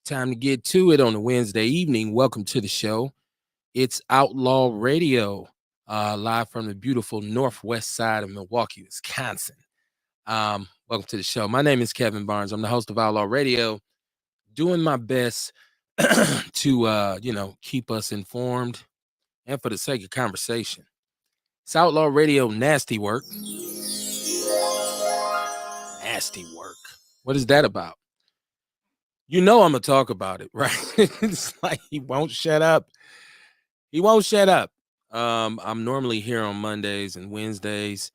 Time to get to it on a Wednesday evening. Welcome to the show. It's Outlaw Radio, live from the beautiful northwest side of Milwaukee, Wisconsin. Welcome to the show. My name is Kevin Barnes. I'm the host of Outlaw Radio, doing my best to keep us informed and for the sake of conversation. It's Outlaw Radio nasty work. Nasty work. What is that about? You know I'm gonna talk about it, right? It's like he won't shut up. He won't shut up. I'm normally here on Mondays and Wednesdays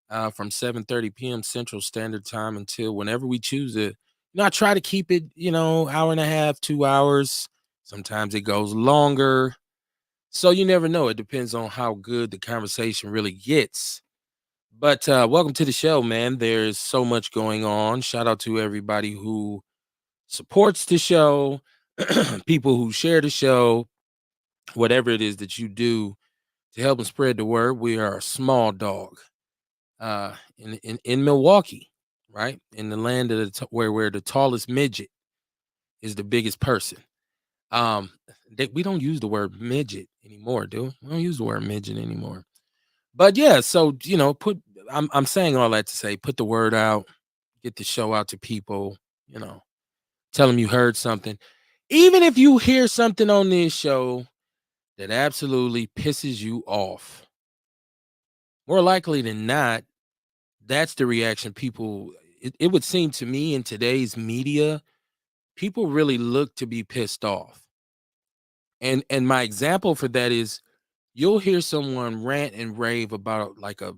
from 7:30 p.m. Central Standard Time until whenever we choose it. I try to keep it, hour and a half, 2 hours. Sometimes it goes longer. So you never know. It depends on how good the conversation really gets. But welcome to the show, man. There's so much going on. Shout out to everybody who supports the show, people who share the show, whatever it is that you do to help and spread the word. We are a small dog in Milwaukee, right? In the land of where the tallest midget is the biggest person. We don't use the word midget anymore, do we? We don't use the word midget anymore. But yeah, so I'm saying all that to say, put the word out, get the show out to people, tell them you heard something. Even if you hear something on this show that absolutely pisses you off, more likely than not, that's the reaction people. It would seem to me in today's media, people really look to be pissed off. And my example for that is you'll hear someone rant and rave about like a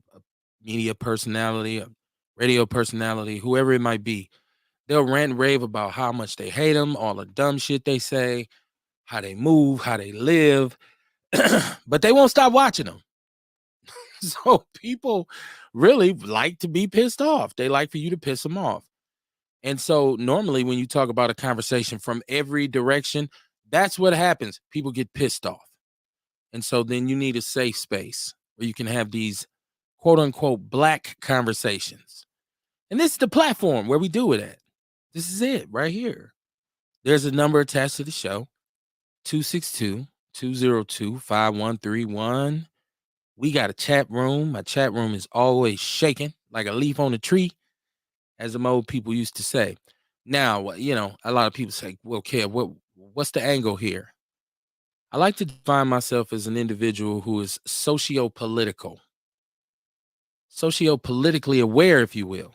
media personality, a radio personality, whoever it might be. They'll rant and rave about how much they hate them, all the dumb shit they say, how they move, how they live, but they won't stop watching them. So people really like to be pissed off. They like for you to piss them off. And so normally when you talk about a conversation from every direction, that's what happens. People get pissed off. And so then you need a safe space where you can have these quote unquote black conversations. And this is the platform where we do it at. This is it right here. There's a number attached to the show, 262-202-5131. We got a chat room. My chat room is always shaking like a leaf on a tree, as the old people used to say. Now, a lot of people say, well, Kev, what's the angle here? I like to define myself as an individual who is socio-politically aware, if you will.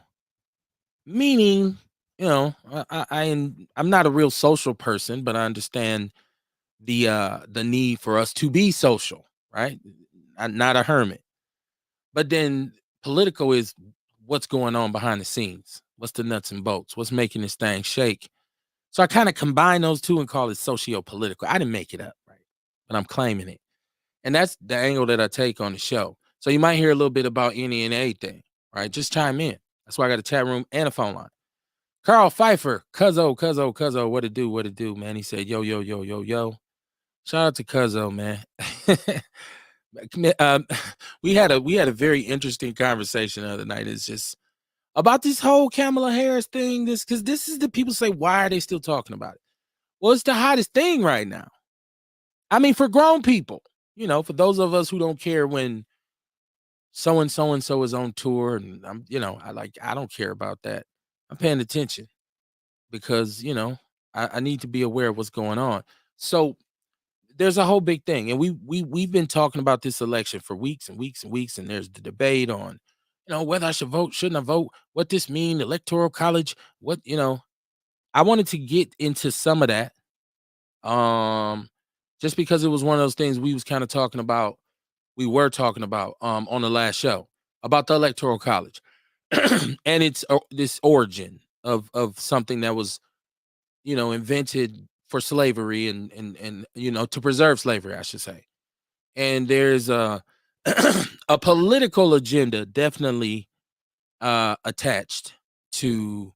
Meaning, I'm not a real social person, but I understand the need for us to be social, right? I'm not a hermit. But then political is what's going on behind the scenes. What's the nuts and bolts? What's making this thing shake? So I kind of combine those two and call it socio-political. I didn't make it up, right? But I'm claiming it. And that's the angle that I take on the show. So you might hear a little bit about any and everything, right? Just chime in. That's why I got a chat room and a phone line. Carl Pfeiffer, Cuzzo, what it do, man? He said, yo. Shout out to Cuzzo, man. We had a very interesting conversation the other night. It's just about this whole Kamala Harris thing. Because this is the people say, why are they still talking about it? Well, it's the hottest thing right now. I mean, for grown people, for those of us who don't care when so and so is on tour, and I don't care about that. I'm paying attention because I need to be aware of what's going on. So there's a whole big thing, and we've been talking about this election for weeks and weeks and weeks, and there's the debate on whether I should vote, shouldn't I vote, what this mean, electoral college, what I wanted to get into some of that, just because it was one of those things we were talking about on the last show about the electoral college and it's this origin of something that was invented for slavery and to preserve slavery, I should say. And there's a a political agenda definitely attached to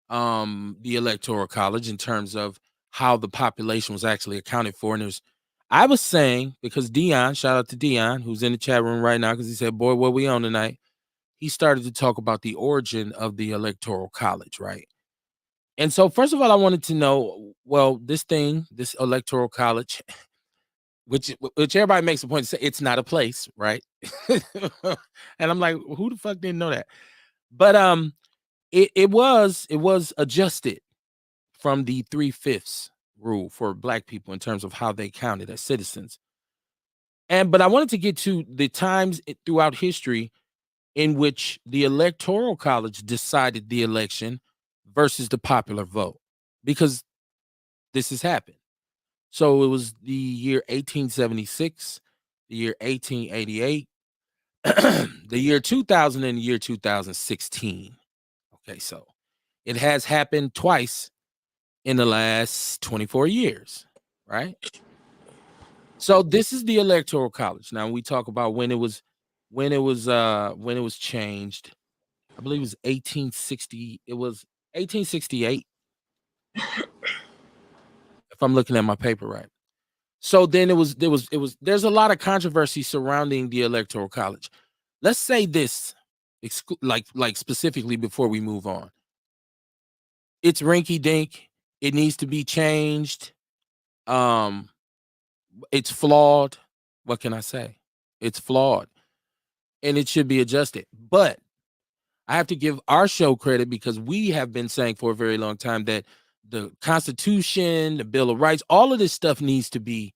the electoral college in terms of how the population was actually accounted for. And there's, I was saying, because Dion, shout out to Dion, who's in the chat room right now, because he said, boy, what we on tonight? He started to talk about the origin of the Electoral College, right? And so, first of all, I wanted to know, well, this Electoral College, which everybody makes a point to say it's not a place, right? And I'm like, who the fuck didn't know that? But it was adjusted from the 3/5 rule for Black people in terms of how they counted as citizens. But I wanted to get to the times throughout history in which the Electoral College decided the election versus the popular vote, because this has happened. So it was the year 1876, the year 1888, the year 2000, and the year 2016. Okay, so it has happened twice in the last 24 years, right? So this is the Electoral College. Now we talk about when it was changed. I believe it was 1860. It was 1868. If I'm looking at my paper right. So then there's a lot of controversy surrounding the Electoral College. Let's say this, like specifically before we move on. It's rinky dink. It needs to be changed. It's flawed. What can I say? It's flawed, and it should be adjusted. But I have to give our show credit, because we have been saying for a very long time that the Constitution, the Bill of Rights, all of this stuff needs to be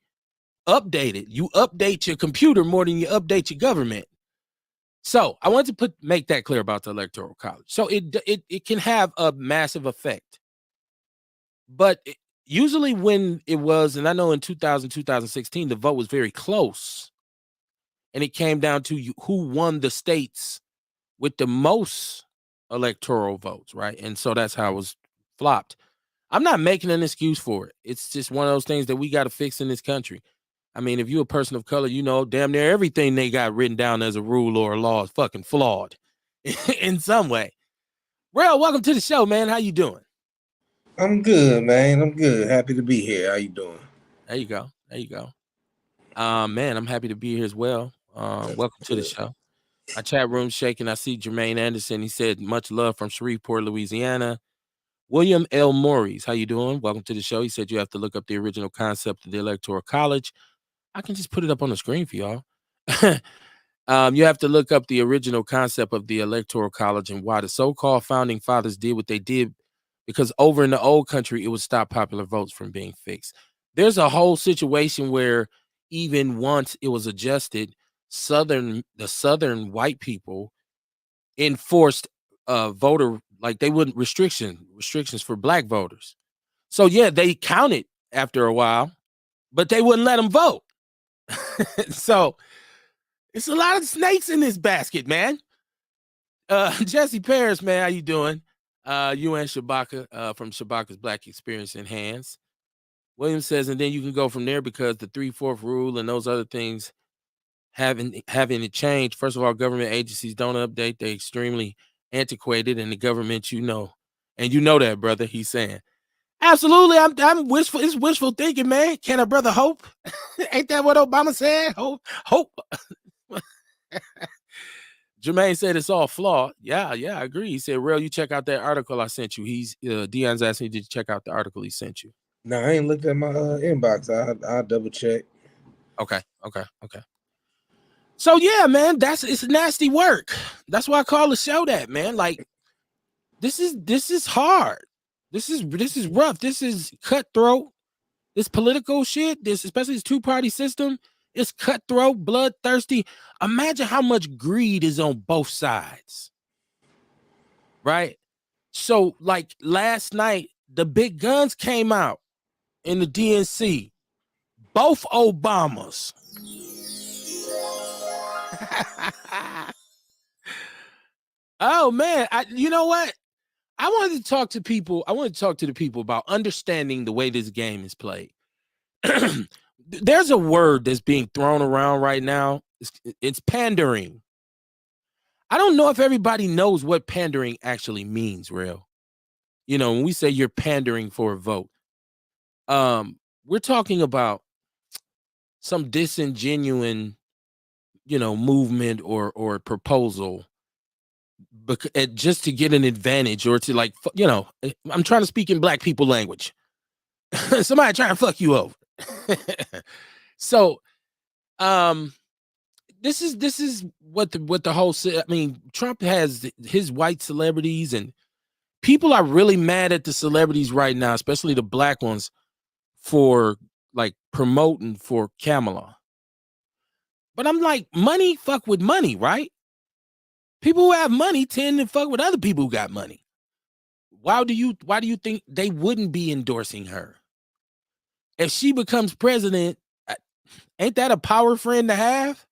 updated. You update your computer more than you update your government. So I want to make that clear about the Electoral College. So it can have a massive effect. But usually when it was, and I know in 2000, 2016, the vote was very close. And it came down to who won the states with the most electoral votes, right? And so that's how it was flopped. I'm not making an excuse for it. It's just one of those things that we got to fix in this country. I mean, if you're a person of color, you know, damn near everything they got written down as a rule or a law is fucking flawed in some way. Real, welcome to the show, man. How you doing? I'm good, man. I'm good. Happy to be here. How you doing? There you go. There you go. Man, I'm happy to be here as well. That's Welcome to the good. show. My chat room shaking. I see Jermaine Anderson. He said, much love from Shreveport, Louisiana. William L. Maurice, how you doing? Welcome to the show. He said you have to look up the original concept of the Electoral College. I can just put it up on the screen for y'all. You have to look up the original concept of the Electoral College and why the so-called founding fathers did what they did, because over in the old country, it would stop popular votes from being fixed. There's a whole situation where even once it was adjusted, the southern white people enforced voter, like they wouldn't restrictions for Black voters. So yeah, they counted after a while, but they wouldn't let them vote. So it's a lot of snakes in this basket, man. Jesse Paris, man, how you doing? You and Shabaka from Shabaka's Black Experience in Hands. William says, and then you can go from there, because the 3/4 rule and those other things having it change. First of all, government agencies don't update. They're extremely antiquated, and the government, and you know that, brother. He's saying, absolutely. I'm wishful. It's wishful thinking, man. Can a brother hope? Ain't that what Obama said? Hope. Jermaine said it's all flawed. Yeah, I agree. He said, "Real, you check out that article I sent you." He's Dion's asking you to check out the article he sent you. No, I ain't looked at my inbox. I'll double check. Okay. So yeah, man, it's nasty work. That's why I call the show that, man. Like this is hard. This is rough. This is cutthroat. This political shit, especially this two-party system, is cutthroat, bloodthirsty. Imagine how much greed is on both sides. Right? So, like last night, the big guns came out in the DNC. Both Obamas. Oh man, you know what? I wanted to talk to people. I wanted to talk to the people about understanding the way this game is played. There's a word that's being thrown around right now. It's pandering. I don't know if everybody knows what pandering actually means, real. When we say you're pandering for a vote, we're talking about some disingenuine, movement or proposal, just to get an advantage or to I'm trying to speak in black people language. Somebody trying to fuck you over. So, this is what the whole. I mean, Trump has his white celebrities, and people are really mad at the celebrities right now, especially the black ones, for like promoting for Kamala. But I'm like, money fuck with money, right? People who have money tend to fuck with other people who got money. Why do you think they wouldn't be endorsing her? If she becomes president, ain't that a power friend to have?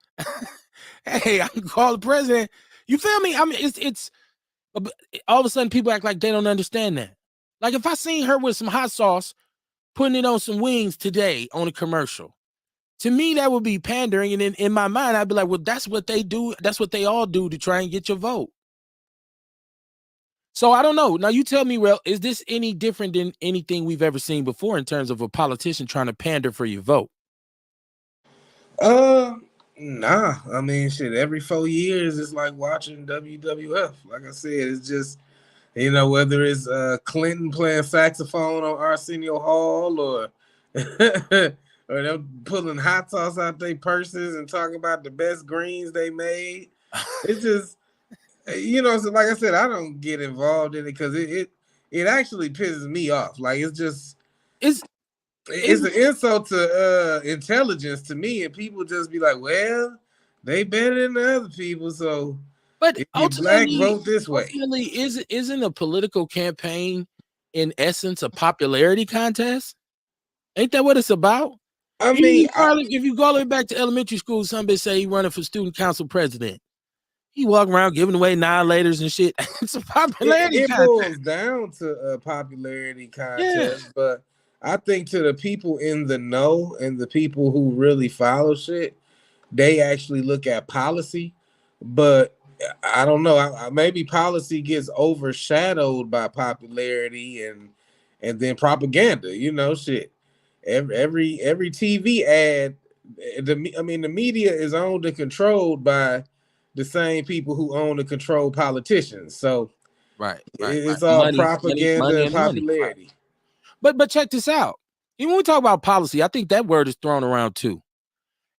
Hey, I can call the president. You feel me? I mean, it's all of a sudden people act like they don't understand that. Like if I seen her with some hot sauce, putting it on some wings today on a commercial, to me that would be pandering. And in my mind, I'd be like, well, that's what they do. That's what they all do to try and get your vote. So I don't know. Now you tell me, well, is this any different than anything we've ever seen before in terms of a politician trying to pander for your vote? Nah. I mean, shit. Every 4 years, it's like watching WWF. Like I said, it's just whether it's Clinton playing saxophone on Arsenio Hall or or them pulling hot sauce out their purses and talking about the best greens they made. It's just so like I said, I don't get involved in it because it actually pisses me off. Like it's an insult to intelligence to me, and people just be like, well, they better than the other people, so but if you're black, vote this way. Ultimately, isn't a political campaign in essence a popularity contest? Ain't that what it's about? I mean, if you go all the way back to elementary school, somebody say he running for student council president. He walking around giving away annihilators and shit. It's a popularity it contest. boils down to a popularity contest, but I think to the people in the know and the people who really follow shit, they actually look at policy. But I don't know. Maybe policy gets overshadowed by popularity and then propaganda. Shit. Every TV ad. The media is owned and controlled by the same people who own and control politicians. So right. It's all money, propaganda and popularity. Right. But check this out. Even when we talk about policy, I think that word is thrown around too.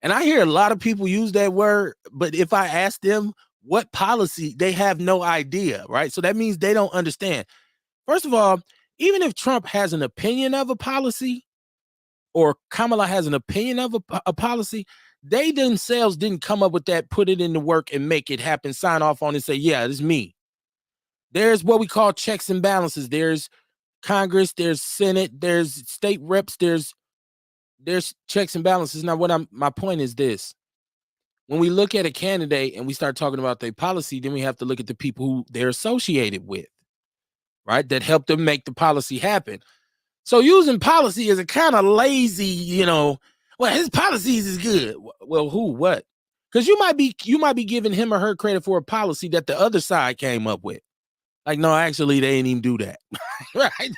And I hear a lot of people use that word, but if I ask them what policy, they have no idea, right? So that means they don't understand. First of all, even if Trump has an opinion of a policy or Kamala has an opinion of a policy, they themselves didn't come up with that, put it into work and make it happen, sign off on it and say, yeah, this is me. There's what we call checks and balances. There's Congress, there's Senate, there's state reps, there's checks and balances. Now, my point is this. When we look at a candidate and we start talking about their policy, then we have to look at the people who they're associated with, right? That help them make the policy happen. So using policy is a kind of lazy, well, his policies is good. Well, who, what? Because you might be giving him or her credit for a policy that the other side came up with. Like, no, actually, they didn't even do that. Right.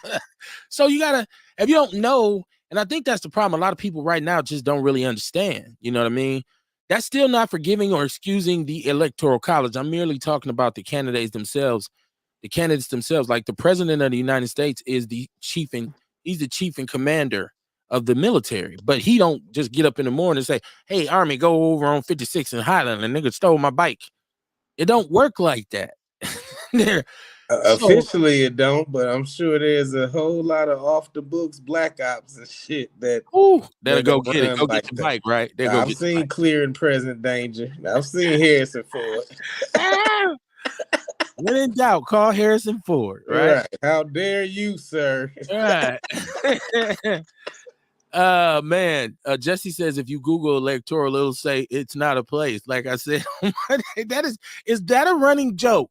So you gotta, if you don't know, and I think that's the problem. A lot of people right now just don't really understand. You know what I mean? That's still not forgiving or excusing the Electoral College. I'm merely talking about the candidates themselves. The candidates themselves, like the president of the United States is he's the chief and commander of the military, but he don't just get up in the morning and say, hey, Army, go over on 56 in Highland, and nigga stole my bike. It don't work like that. Officially, it don't, but I'm sure there's a whole lot of off the books black ops and shit that'll go get it. Go get the bike, right? I've seen Clear and Present Danger. I've seen Harrison Ford. When in doubt, call Harrison Ford, right? How dare you, sir? Right. Man, Jesse says if you Google electoral, it'll say it's not a place. Like I said, is that a running joke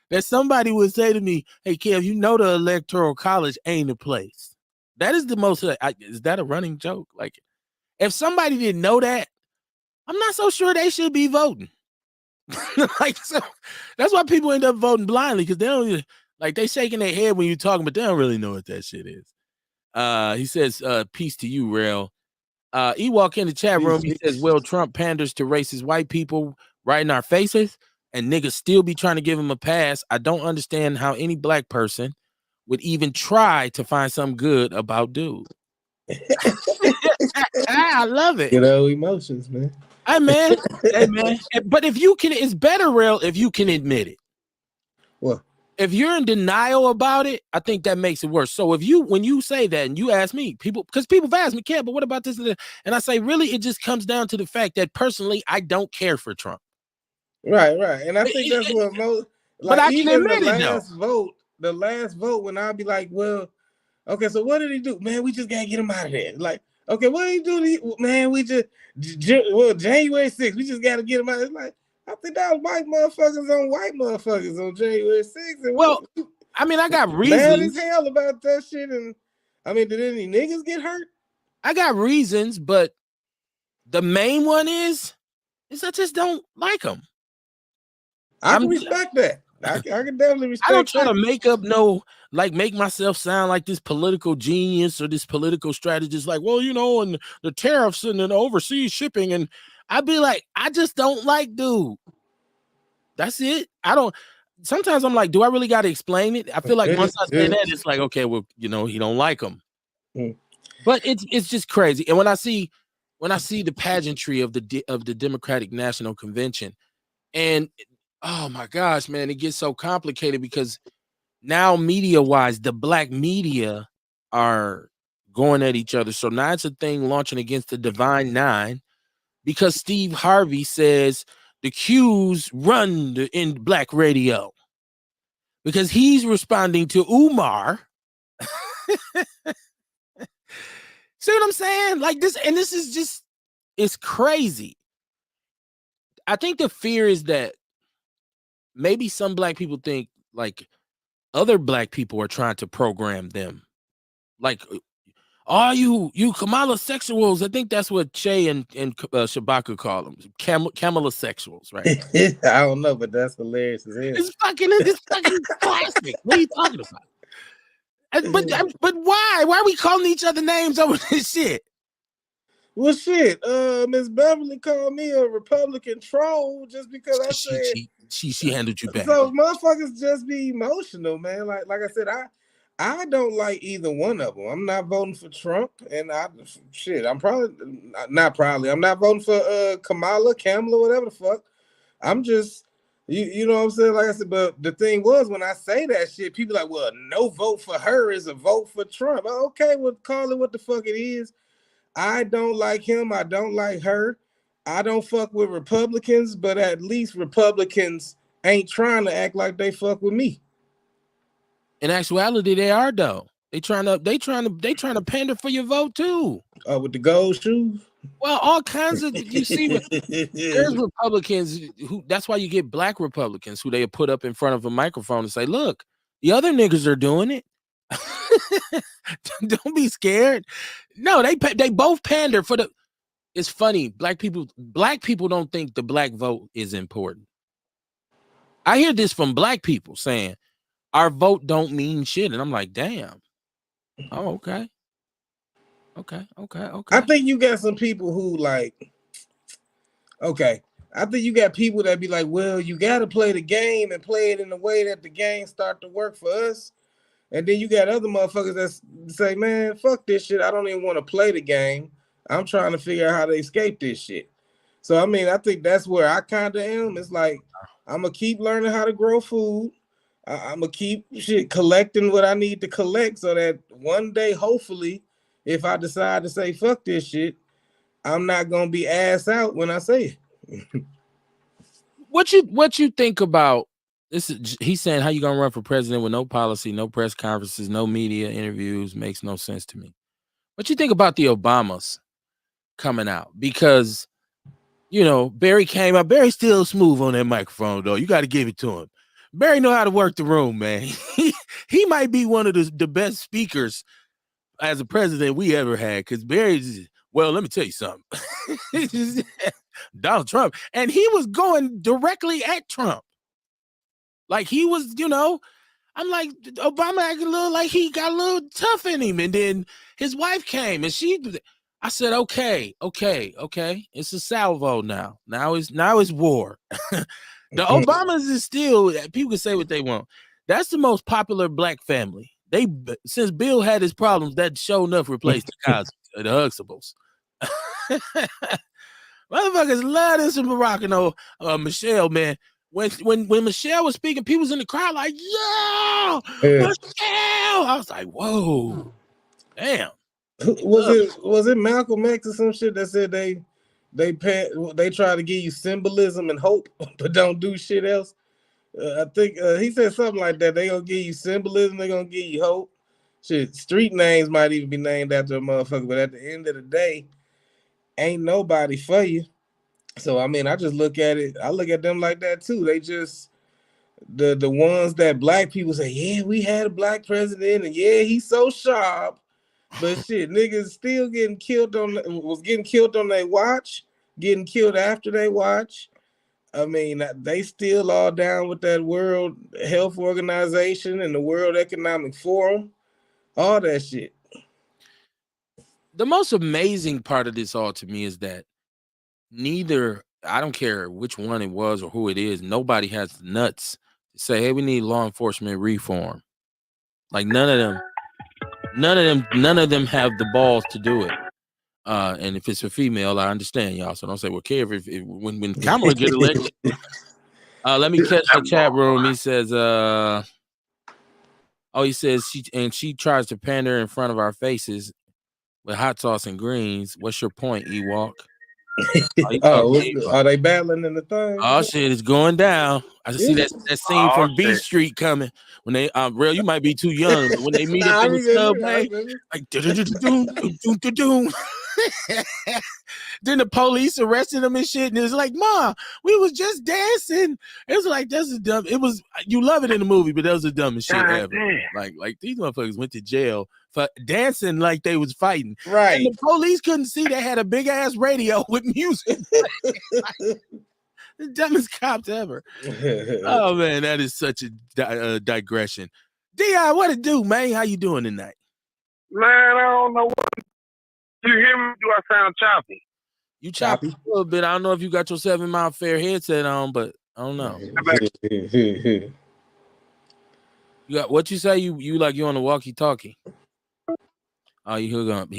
that somebody would say to me, hey, Kev, the Electoral College ain't a place? That is the most, is that a running joke? Like, if somebody didn't know that, I'm not so sure they should be voting. Like, so that's why people end up voting blindly, because they don't, like, they shaking their head when you're talking, but they don't really know what that shit is. He says, peace to you, Rail. Ewok in the chat room, he says, P6. well, Trump panders to racist white people right in our faces, and niggas still be trying to give him a pass. I don't understand how any black person would even try to find something good about dude. I love it. You know, emotions, man. Hey man. But if you can, it's better, real, if you can admit it. What? If you're in denial about it, I think that makes it worse. So if you, when you say that and you ask me, people, because people have asked me, "Kev, but what about this?" And I say, really, it just comes down to the fact that personally, I don't care for Trump. Right. And I think that's what most, but like, I can even admit it though. the last vote, when I'll be like, well, okay, so what did he do? Man, we just gotta get him out of there. Like, okay, what did he do? Man, we just, January 6th, we just gotta get him out. It's like, I think that was white motherfuckers on January 6th. And well, I mean, I got reasons. Mad as hell about that shit. And I mean, did any niggas get hurt? I got reasons, but the main one is I just don't like him. I can respect that. I can definitely respect that. I don't try to make myself sound like this political genius or this political strategist, like, well, you know, and the tariffs and the overseas shipping. And I'd be like, I just don't like dude. That's it. Sometimes I'm like, do I really got to explain it? I feel like once I say that, it's like, okay, well, you know, he don't like him. But it's just crazy. And when I see the pageantry of the Democratic National Convention, and oh my gosh, man, it gets so complicated because now media-wise, the black media are going at each other. So now it's a thing launching against the Divine Nine because Steve Harvey says the Qs run in black radio because he's responding to Umar. See what I'm saying? Like this, and this is just, it's crazy. I think the fear is that maybe some black people think like other black people are trying to program them. Like, are you Kamala sexuals? I think that's what Che and Shabaka call them. Kamala sexuals, right? I don't know, but that's hilarious as hell. It's fucking classic. What are you talking about? But why? Why are we calling each other names over this shit? Well, shit, Miss Beverly called me a Republican troll just because I said she handled you bad. So motherfuckers just be emotional, man. Like I said, I don't like either one of them. I'm not voting for Trump, and I'm not voting for Kamala, whatever the fuck. I'm just, you know what I'm saying? Like I said, but the thing was, when I say that shit, people like, well, no vote for her is a vote for Trump. Okay, well, call it what the fuck it is. I don't like him. I don't like her. I don't fuck with Republicans, but at least Republicans ain't trying to act like they fuck with me. In actuality, they are though. They trying to pander for your vote too. With the gold shoes. Well, all kinds of, you see, there's Republicans who, that's why you get black Republicans who they put up in front of a microphone and say, look, the other niggas are doing it. Don't be scared. No, they both pander for the. It's funny. Black people don't think the black vote is important. I hear this from black people saying our vote don't mean shit, and I'm like, damn. Oh, okay. I think you got some people who like. Okay, I think you got people that be like, well, you got to play the game and play it in the way that the game start to work for us. And then you got other motherfuckers that say, man, fuck this shit. I don't even want to play the game. I'm trying to figure out how to escape this shit. So, I mean, I think that's where I kind of am. It's like, I'm going to keep learning how to grow food. I'm going to keep collecting what I need to collect so that one day, hopefully, if I decide to say fuck this shit, I'm not going to be ass out when I say it. What you think about this? He's saying, how you gonna run for president with no policy, no press conferences, no media interviews? Makes no sense to me. What you think about the Obamas coming out? Because, you know, Barry came out. Barry's still smooth on that microphone, though. You got to give it to him. Barry know how to work the room, man. He might be one of the best speakers as a president we ever had. Because Barry's, well, let me tell you something. Donald Trump, and he was going directly at Trump. Like he was, you know, I'm like, Obama acting a little like he got a little tough in him. And then his wife came and she, I said, okay. It's a salvo now. Now it's war. The Obamas is still, people can say what they want. That's the most popular black family. They, since Bill had his problems, that show enough replaced the Cosby, the Huxtables. Motherfuckers love this in Morocco. Michelle, man. When Michelle was speaking, people was in the crowd like, yo, Yeah. Michelle. I was like, whoa, damn. Was it Malcolm X or some shit that said they try to give you symbolism and hope, but don't do shit else? I think he said something like that. They gonna give you symbolism, they gonna give you hope. Shit, street names might even be named after a motherfucker, but at the end of the day, ain't nobody for you. So I mean, I just look at it. I look at them like that too. They just the ones that black people say, yeah, we had a black president, and yeah, he's so sharp. But shit, niggas still getting killed was getting killed on their watch, getting killed after they watch. I mean, they still all down with that World Health Organization and the World Economic Forum, all that shit. The most amazing part of this all to me is that neither, I don't care which one it was or who it is, nobody has the nuts to say, hey, we need law enforcement reform. Like none of them have the balls to do it. And if it's a female, I understand y'all. So don't say, well, care if when Kamala get elected. Let me catch the chat room. He says, he says she tries to pander in front of our faces with hot sauce and greens. What's your point, Ewok? Are they battling in the thing? Oh shit, it's going down. I see that scene from B Street coming when they real. You might be too young, but when they meet up in the subway, like then the police arrested them and shit, and it's like, Ma, we was just dancing. It was like, that's a dumb. It was, you love it in the movie, but that was the dumbest shit ever. Like these motherfuckers went to jail for dancing like they was fighting. Right. And the police couldn't see they had a big ass radio with music. Like, the dumbest cops ever. Oh man, that is such a digression. Dion, what it do, man? How you doing tonight? Man, I don't know what. You hear me? Do I sound choppy? You choppy a little bit. I don't know if you got your 7 Mile Fair headset on, but I don't know. You got what you say? You like you on the walkie-talkie? Oh, he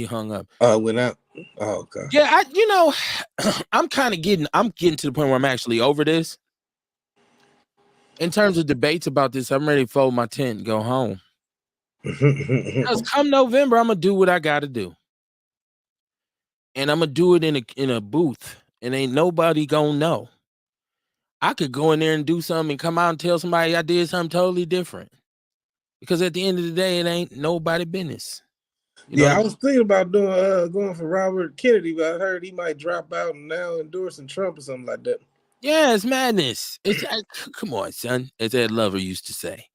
hung up. Oh, went out. Oh, okay. Yeah, I'm getting to the point where I'm actually over this. In terms of debates about this, I'm ready to fold my tent and go home. Because come November, I'm gonna do what I gotta do. And I'm gonna do it in a booth, and ain't nobody gonna know. I could go in there and do something and come out and tell somebody I did something totally different. Because at the end of the day, it ain't nobody business. I was thinking about doing going for Robert Kennedy, but I heard he might drop out and now endorsing Trump or something like that. Yeah, it's madness. It's come on, son, as Ed Lover used to say.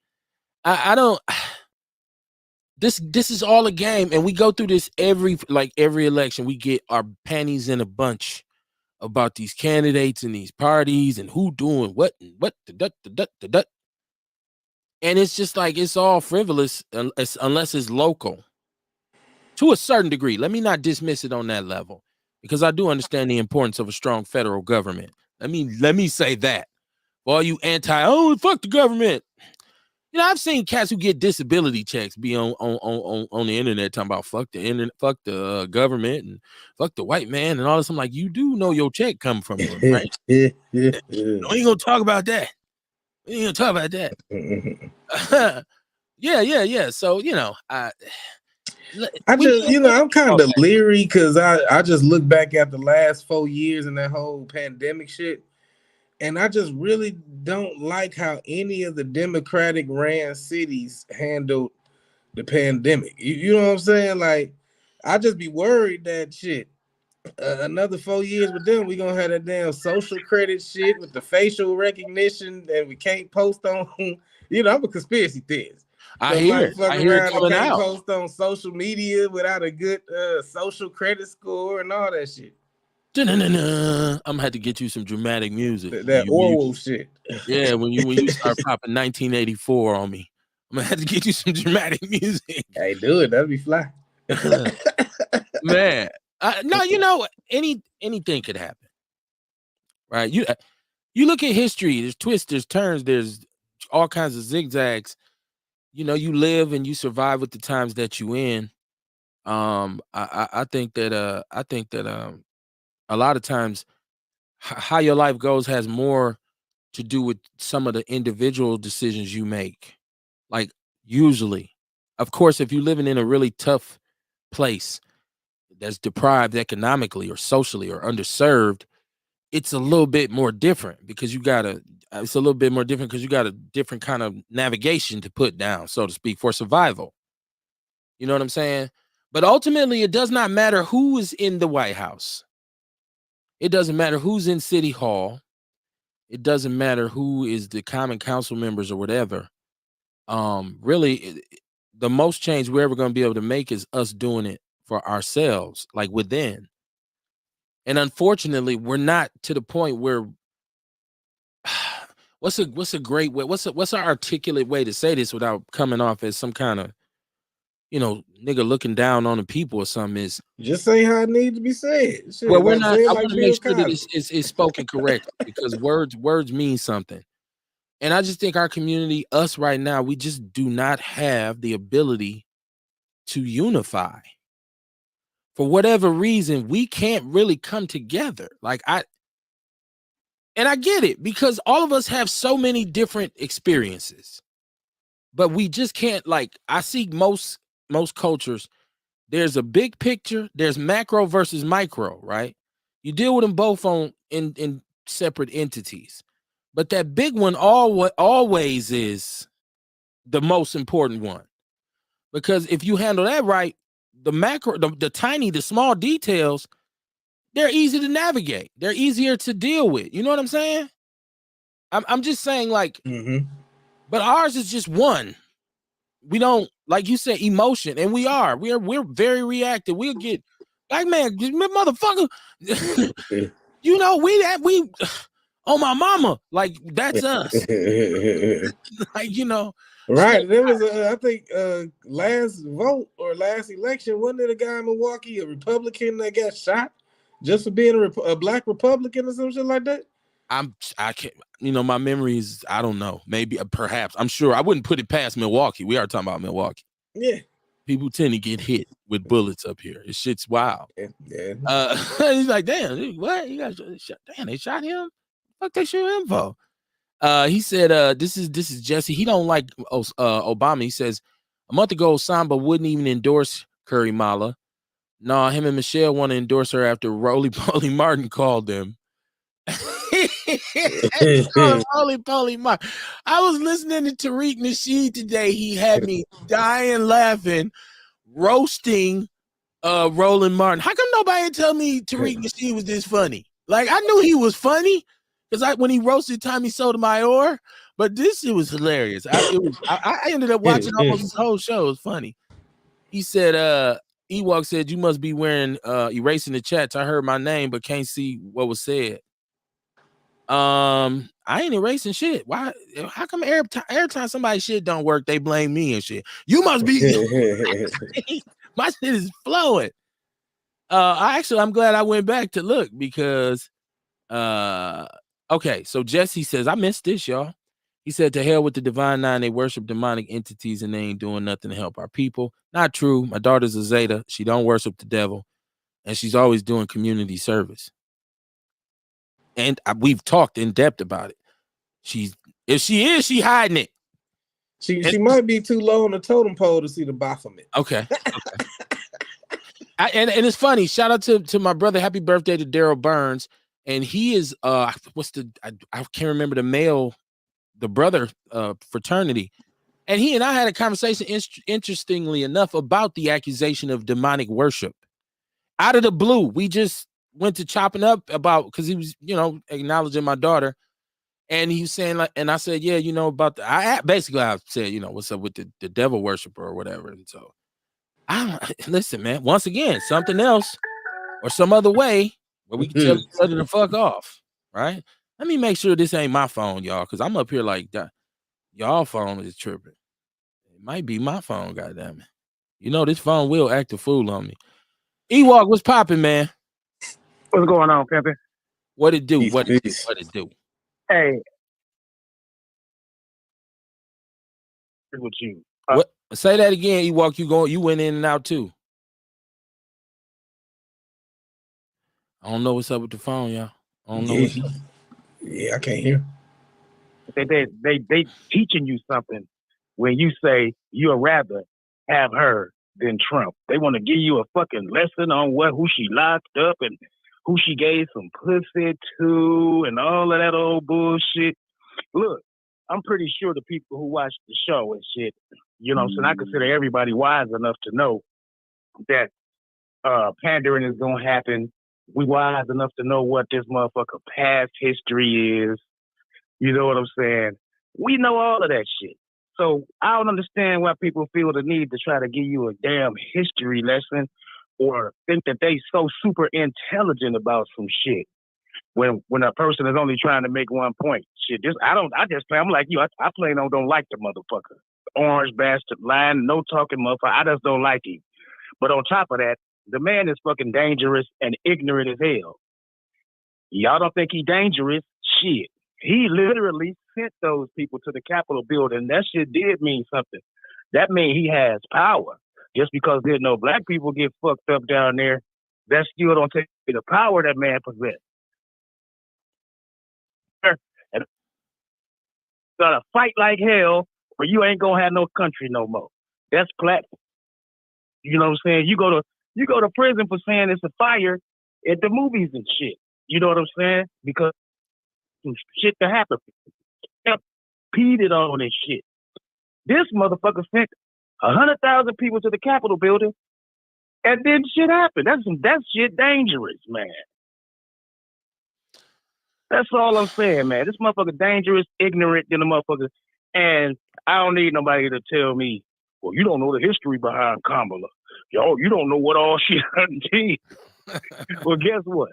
I don't. This is all a game, and we go through this every election. We get our panties in a bunch about these candidates and these parties and who doing what and what. And it's just like it's all frivolous unless it's local. To a certain degree, let me not dismiss it on that level, because I do understand the importance of a strong federal government. Let me say that. For all you fuck the government. I've seen cats who get disability checks be on the internet talking about fuck the internet, fuck the government, and fuck the white man and all this. I'm like, you do know your check come from them, right? We ain't gonna talk about that. Yeah. So I just, I'm kind of leery because I just look back at the last 4 years and that whole pandemic shit, and I just really don't like how any of the Democratic ran cities handled the pandemic. You know what I'm saying? Like, I just be worried that shit. Another 4 years with them, we gonna have that damn social credit shit with the facial recognition, and we can't post on. I'm a conspiracy theorist. I hear it coming out. Post on social media without a good social credit score and all that shit. I'm gonna have to get you some dramatic music. That Orwell shit. Yeah, when you start popping 1984 on me, I'm gonna have to get you some dramatic music. Hey, do it. That'd be fly. Man, No, anything could happen, right? You look at history. There's twists, there's turns, there's all kinds of zigzags. You live and you survive with the times that you in. I think that a lot of times how your life goes has more to do with some of the individual decisions you make. Like usually, of course, if you're living in a really tough place that's deprived economically or socially or underserved, it's a little bit more different because it's a little bit more different because you got a different kind of navigation to put down, so to speak, for survival. You know what I'm saying? But ultimately, it does not matter who is in the White House. It doesn't matter who's in City Hall. It doesn't matter who is the common council members or whatever. Really, the most change we're ever going to be able to make is us doing it for ourselves, like within. And unfortunately, we're not to the point where what's a great way? What's an articulate way to say this without coming off as some kind of nigga looking down on the people or something? Is just say how it needs to be said. Shit, well, we're like, not. I like want to make sure that it's spoken correctly because words mean something. And I just think our community, us right now, we just do not have the ability to unify. For whatever reason, we can't really come together. And I get it because all of us have so many different experiences, but we just can't. Like, I see most cultures, there's a big picture, there's macro versus micro, right? You deal with them both in separate entities, but that big one always is the most important one, because if you handle that right, the macro, the small details, they're easy to navigate. They're easier to deal with. You know what I'm saying? I'm just saying, like, but ours is just one. We don't, like you said, emotion, and we're very reactive. We'll get like, man, motherfucker. We oh, my mama, like, that's us. Like, right. There was I think last vote or last election, wasn't it a guy in Milwaukee, a Republican that got shot just for being a black Republican or some shit like that? I can't, my memories, I don't know. Maybe, perhaps. I'm sure I wouldn't put it past Milwaukee. We are talking about Milwaukee. Yeah. People tend to get hit with bullets up here. This shit's wild. Yeah. He's like, damn, what? You guys shot? Damn, they shot him? What they shoot him for? He said, this is Jesse. He don't like Obama. He says, a month ago, Samba wouldn't even endorse Curry Mala. No, him and Michelle want to endorse her after Roly Poly Martin called them. Roly Poly Martin. I was listening to Tariq Nasheed today. He had me dying laughing, roasting Roland Martin. How come nobody tell me Tariq Nasheed was this funny? Like, I knew he was funny because when he roasted Tommy Sotomayor, but this shit was hilarious. I ended up watching almost his whole show. It was funny. He said, Ewok said, you must be wearing erasing the chats. I heard my name but can't see what was said. I ain't erasing shit. Why? How come every time somebody's shit don't work, they blame me and shit? You must be my shit is flowing. I'm glad I went back to look because okay, so Jesse says, I missed this, y'all. He said, to hell with the Divine Nine, they worship demonic entities and they ain't doing nothing to help our people. Not true. My daughter's a Zeta. She don't worship the devil, and she's always doing community service. And we've talked in depth about it. If she is, she hiding it. She might be too low on the totem pole to see the Baphomet. Okay. And it's funny. Shout out to my brother. Happy birthday to Daryl Burns. And he is I can't remember the brother fraternity. And he and I had a conversation, interestingly enough, about the accusation of demonic worship. Out of the blue, we just went to chopping up about, because he was, acknowledging my daughter. And he was saying, like, and I said, yeah, about I said, what's up with the devil worshiper or whatever. And so listen, man, once again, something else or some other way where we can tell each other to fuck off, right? Let me make sure this ain't my phone, y'all, because I'm up here like that. Y'all phone is tripping. It might be my phone, goddamn it. This phone will act a fool on me. Ewok, what's popping, man? What's going on, Pimpin'? What it do? Peace, What it do? peace. What it do? Hey, with you. What? Say that again, Ewok. You went in and out too. I don't know what's up with the phone, y'all. I don't know what's up. Yeah, I can't hear. They teaching you something when you say you'd rather have her than Trump. They want to give you a fucking lesson on who she locked up and who she gave some pussy to and all of that old bullshit. Look, I'm pretty sure the people who watch the show and shit, you know, so I consider everybody wise enough to know that pandering is gonna happen. We wise enough to know what this motherfucker past history is. You know what I'm saying? We know all of that shit. So I don't understand why people feel the need to try to give you a damn history lesson or think that they so super intelligent about some shit. When a person is only trying to make one point. Shit, I'm like you, I plain on don't like the motherfucker. Orange bastard, lying, no talking motherfucker. I just don't like him. But on top of that, the man is fucking dangerous and ignorant as hell. Y'all don't think he dangerous? Shit. He literally sent those people to the Capitol building. That shit did mean something. That means he has power. Just because there's no black people get fucked up down there, that still don't take the power that man possesses. And gotta fight like hell, or you ain't gonna have no country no more. That's platform. You know what I'm saying? You go to prison for saying it's a fire at the movies and shit. You know what I'm saying? Because some shit to happen. Peed on this shit. This motherfucker sent 100,000 people to the Capitol building, and then shit happened. That's shit dangerous, man. That's all I'm saying, man. This motherfucker dangerous, ignorant than a motherfucker, and I don't need nobody to tell me, well, you don't know the history behind Kamala. Yo, you don't know what all she did. Well, guess what?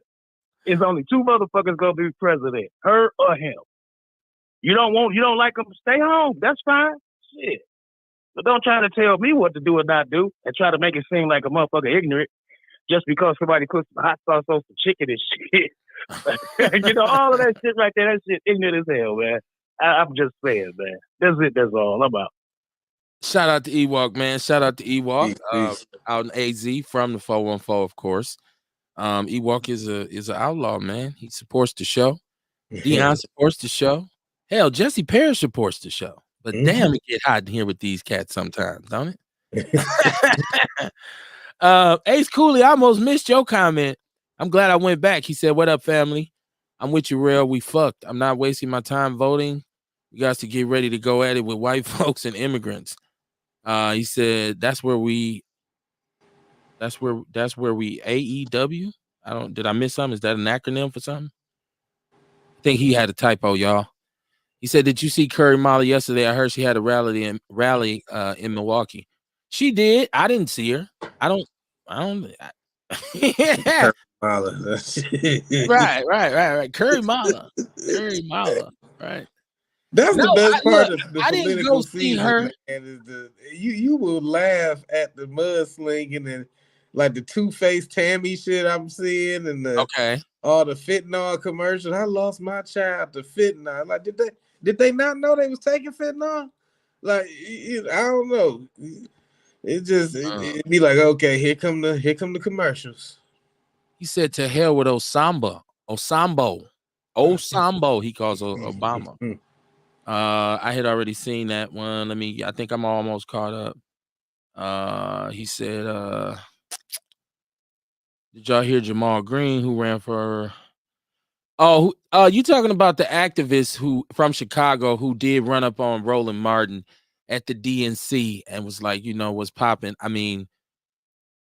It's only two motherfuckers gonna be president, her or him. You don't like him, stay home. That's fine. Shit. But don't try to tell me what to do or not do and try to make it seem like a motherfucker ignorant just because somebody cooks some hot sauce on some chicken and shit. You know, all of that shit right there, that shit ignorant as hell, man. I'm just saying, man. That's it, that's all I'm about. Shout out to Ewok, man. Shout out to Ewok out in AZ from the 414, of course. Ewok is an outlaw, man. He supports the show. Dion supports the show. Hell, Jesse Parrish supports the show. But damn, it get hot in here with these cats sometimes, don't it? Ace Cooley, I almost missed your comment. I'm glad I went back. He said, "What up, family? I'm with you, real. We fucked. I'm not wasting my time voting. You guys to get ready to go at it with white folks and immigrants." He said, "That's where we AEW." Did I miss something? Is that an acronym for something? I think he had a typo, y'all. He said, "Did you see Curry Molly yesterday? I heard she had a rally in Milwaukee." She did. I didn't see her. I don't. Yeah. Right. Curry Mala. Right. That's the best part of the I didn't political go see season, her. man. Is you will laugh at the mudslinging and like the Two-Face Tammy shit I'm seeing and all the fentanyl commercials. I lost my child to fentanyl. Like, did they not know they was taking fentanyl? Like, I don't know. It just it'd be like, okay, here come the commercials. He said, "To hell with Osambo." He calls Obama. I had already seen that one. I think I'm almost caught up. He said, "Did y'all hear Jamal Green, who ran for?" Oh, you talking about the activist who from Chicago who did run up on Roland Martin at the DNC and was like, was popping. I mean,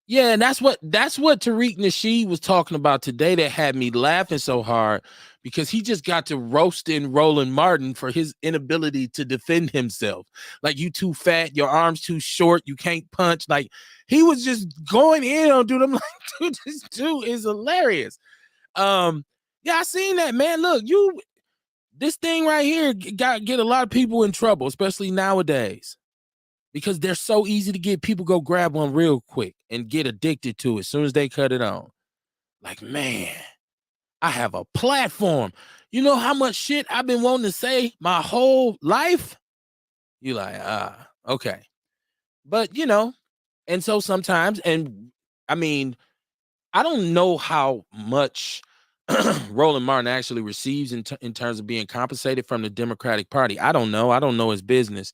yeah, and that's what Tariq Nasheed was talking about today that had me laughing so hard because he just got to roasting Roland Martin for his inability to defend himself. Like, you too fat, your arms too short, you can't punch. Like, he was just going in on dude. I'm like, dude, this dude is hilarious. Yeah, I seen that, man. Look, this thing right here get a lot of people in trouble, especially nowadays, because they're so easy to get. People go grab one real quick and get addicted to it as soon as they cut it on. Like, man, I have a platform. You know how much shit I've been wanting to say my whole life? You like, okay. But, you know, and so sometimes, and I mean, I don't know how much Roland Martin actually receives in terms of being compensated from the Democratic Party. I don't know. I don't know his business.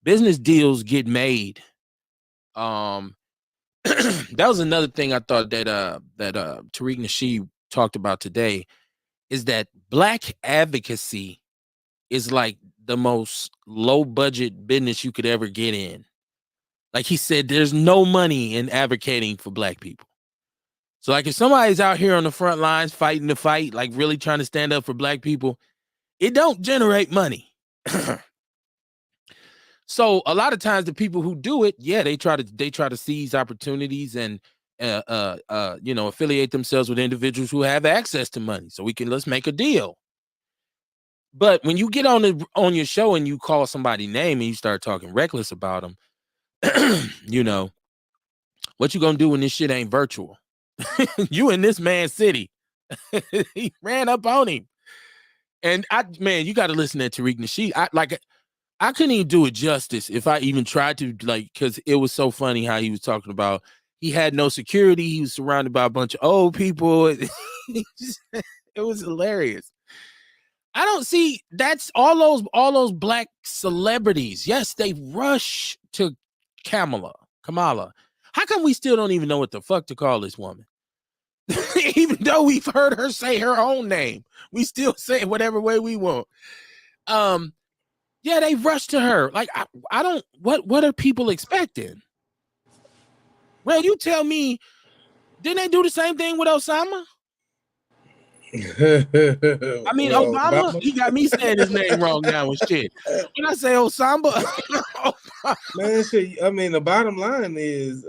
Business deals get made. That was another thing I thought that Tariq Nasheed talked about today, is that Black advocacy is like the most low budget business you could ever get in. Like he said, there's no money in advocating for Black people. So like if somebody's out here on the front lines fighting the fight, like really trying to stand up for Black people, it don't generate money. So a lot of times the people who do it, yeah, they try to seize opportunities and you know, affiliate themselves with individuals who have access to money. So let's make a deal. But when you get on your show and you call somebody name and you start talking reckless about them, you know, what you gonna do when this shit ain't virtual? You in this man's city. He ran up on him. And you got to listen to Tariq Nasheed. I couldn't even do it justice if I even tried to, like, because it was so funny how he was talking about he had no security. He was surrounded by a bunch of old people. It was hilarious. I don't see, that's all those Black celebrities. Yes, they rush to Kamala. How come we still don't even know what the fuck to call this woman? Even though we've heard her say her own name, we still say it whatever way we want. Yeah, they rush to her. Like, I don't, what are people expecting? Well, you tell me, didn't they do the same thing with Osama? I mean, Well, Obama, he got me saying his name wrong now and shit. When I say Osama, man, shit, I mean, the bottom line is,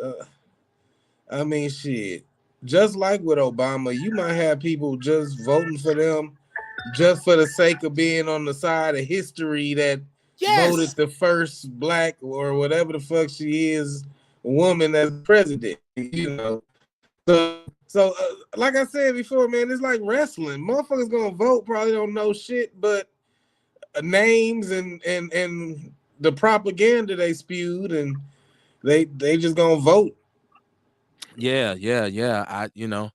I mean, shit, just like with Obama, you might have people just voting for them just for the sake of being on the side of history that voted the first Black or whatever the fuck she is woman as president, you know. So like I said before, man, it's like wrestling. Motherfuckers gonna vote, probably don't know shit but names and the propaganda they spewed, and they just gonna vote. Yeah. You know,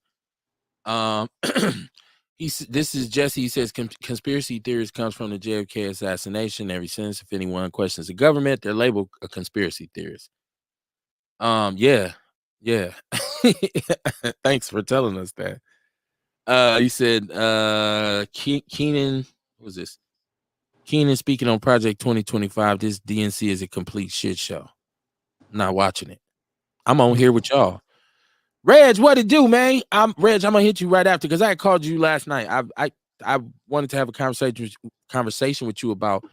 this is Jesse. He says conspiracy theories comes from the JFK assassination. Ever since, if anyone questions the government, they're labeled a conspiracy theorist. Yeah. Thanks for telling us that. He said, Keenan, what was this? Keenan speaking on Project 2025. This DNC is a complete shit show. I'm not watching it. I'm on here with y'all. Reg, what it do, man? Reg, I'm gonna hit you right after because I called you last night. I wanted to have a conversation with you about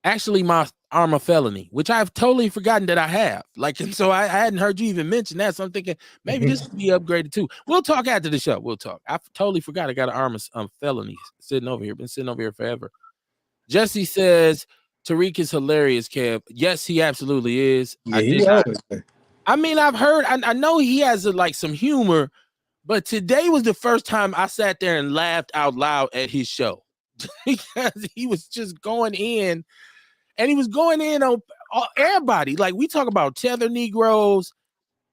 actually my armor felony, which I've totally forgotten that I have. Like, and so I hadn't heard you even mention that. So I'm thinking maybe this could be upgraded too. We'll talk after the show. We'll talk. I totally forgot I got an armor felony sitting over here. Been sitting over here forever. Jesse says Tariq is hilarious, Kev. Yes, he absolutely is. Yeah, I mean, I've heard. I know he has like some humor, but today was the first time I sat there and laughed out loud at his show because he was just going in. And he was going in on everybody. Like, we talk about tether Negroes.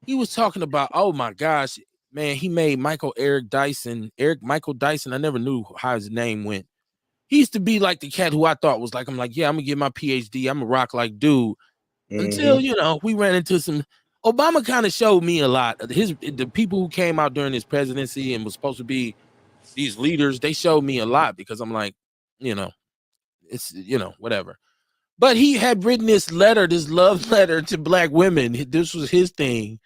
He was talking about, oh my gosh, man, he made Michael Dyson. I never knew how his name went. He used to be like the cat who I thought was like, I'm like, yeah, I'm gonna get my PhD. I'm a rock like dude. Until, you know, we ran into some. Obama kind of showed me a lot. The people who came out during his presidency and was supposed to be these leaders, they showed me a lot because I'm like, you know, it's, you know, whatever. But he had written this love letter to Black women. This was his thing.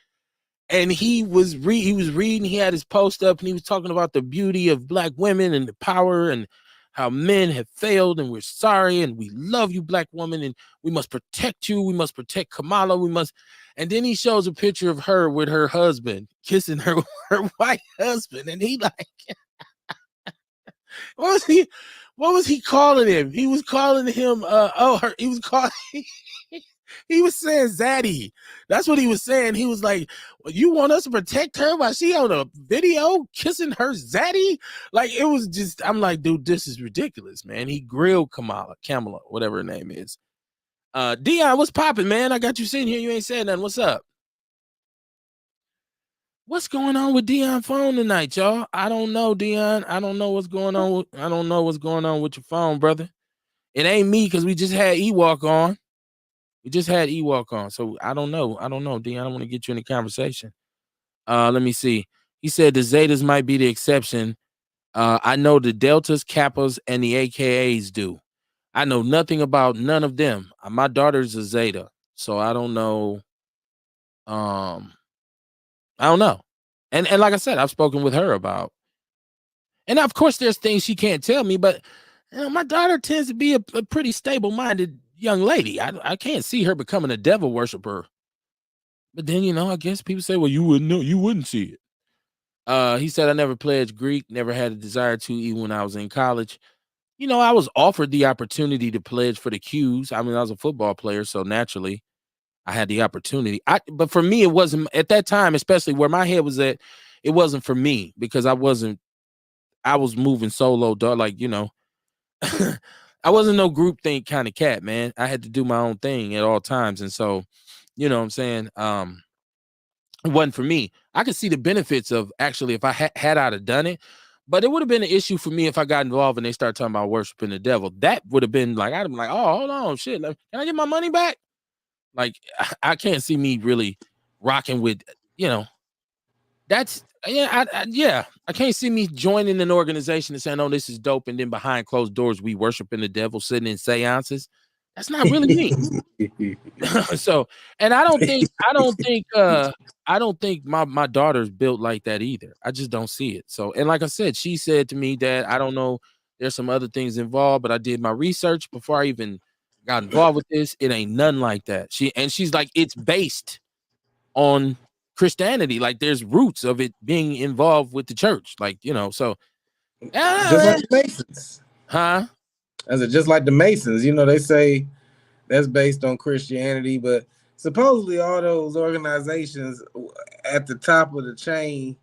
And he was reading, he had his post up and he was talking about the beauty of Black women and the power and how men have failed and we're sorry and we love you, Black woman, and we must protect you. We must protect Kamala. And then he shows a picture of her with her husband kissing her white husband. And he like, what was he calling him? He was calling him, he was calling He was saying Zaddy. That's what he was saying. He was like, well, you want us to protect her while she on a video kissing her Zaddy? Like, it was just, I'm like, dude, this is ridiculous, man. He grilled Kamala, whatever her name is. Dion, what's popping, man? I got you sitting here. You ain't saying nothing. What's up? What's going on with Dion phone tonight, y'all? I don't know, Dion. I don't know what's going on. I don't know what's going on with your phone, brother. It ain't me because we just had Ewok on. We just had Ewok on. So I don't know. Dion. I want to get you in the conversation. Let me see. He said the Zetas might be the exception. I know the Deltas, Kappas, and the AKAs do. I know nothing about none of them. My daughter's a Zeta, so I don't know. I don't know. And like I said, I've spoken with her about. And of course, there's things she can't tell me, but my daughter tends to be a pretty stable-minded young lady. I can't see her becoming a devil worshiper. But then, I guess people say, well, you wouldn't know. You wouldn't see it. He said, I never pledged Greek, never had a desire to, even when I was in college. I was offered the opportunity to pledge for the Qs. I mean, I was a football player, so naturally I had the opportunity. But for me, it wasn't at that time, especially where my head was at, it wasn't for me because I was moving solo, dog. Like, I wasn't no group think kind of cat, man. I had to do my own thing at all times. And so, you know what I'm saying? It wasn't for me. I could see the benefits of actually if I had I'd have done it, but it would have been an issue for me if I got involved and they started talking about worshiping the devil. That would have been like, I'd have been like, oh, hold on, shit. Can I get my money back? Like, I can't see me really rocking with, that's, I can't see me joining an organization and saying, oh, this is dope. And then behind closed doors, we worshiping the devil, sitting in seances. That's not really me. So, and I don't think my daughter's built like that either. I just don't see it. So, and like I said, she said to me that I don't know, there's some other things involved, but I did my research before I even got involved with this. It ain't none like that. She's like, it's based on Christianity. Like there's roots of it being involved with the church. Like, so just like the Masons. Huh? As it just like the Masons, they say that's based on Christianity, but supposedly all those organizations at the top of the chain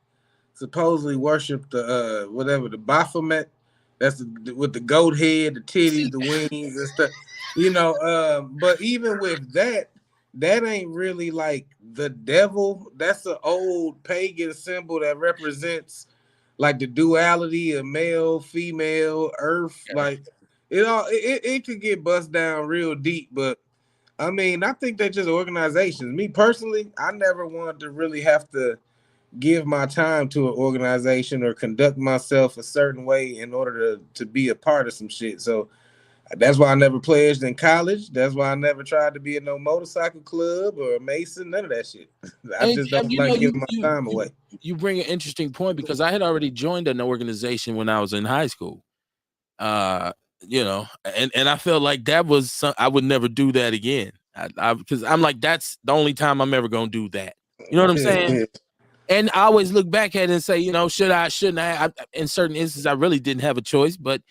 supposedly worship the the Baphomet. That's with the goat head, the titties, the wings, and stuff. But even with that ain't really like the devil. That's an old pagan symbol that represents like the duality of male, female, earth. Yeah. Like it could get bust down real deep, but I mean, I think they're just organizations. Me personally, I never wanted to really have to give my time to an organization or conduct myself a certain way in order to be a part of some shit. So that's why I never pledged in college. That's why I never tried to be in no motorcycle club or a Mason, none of that shit. I just don't like giving my time away. You bring an interesting point because I had already joined an organization when I was in high school. And I felt like that was I would never do that again. Because I'm like, that's the only time I'm ever gonna do that. You know what I'm saying? And I always look back at it and say, should I, shouldn't I? In certain instances, I really didn't have a choice, but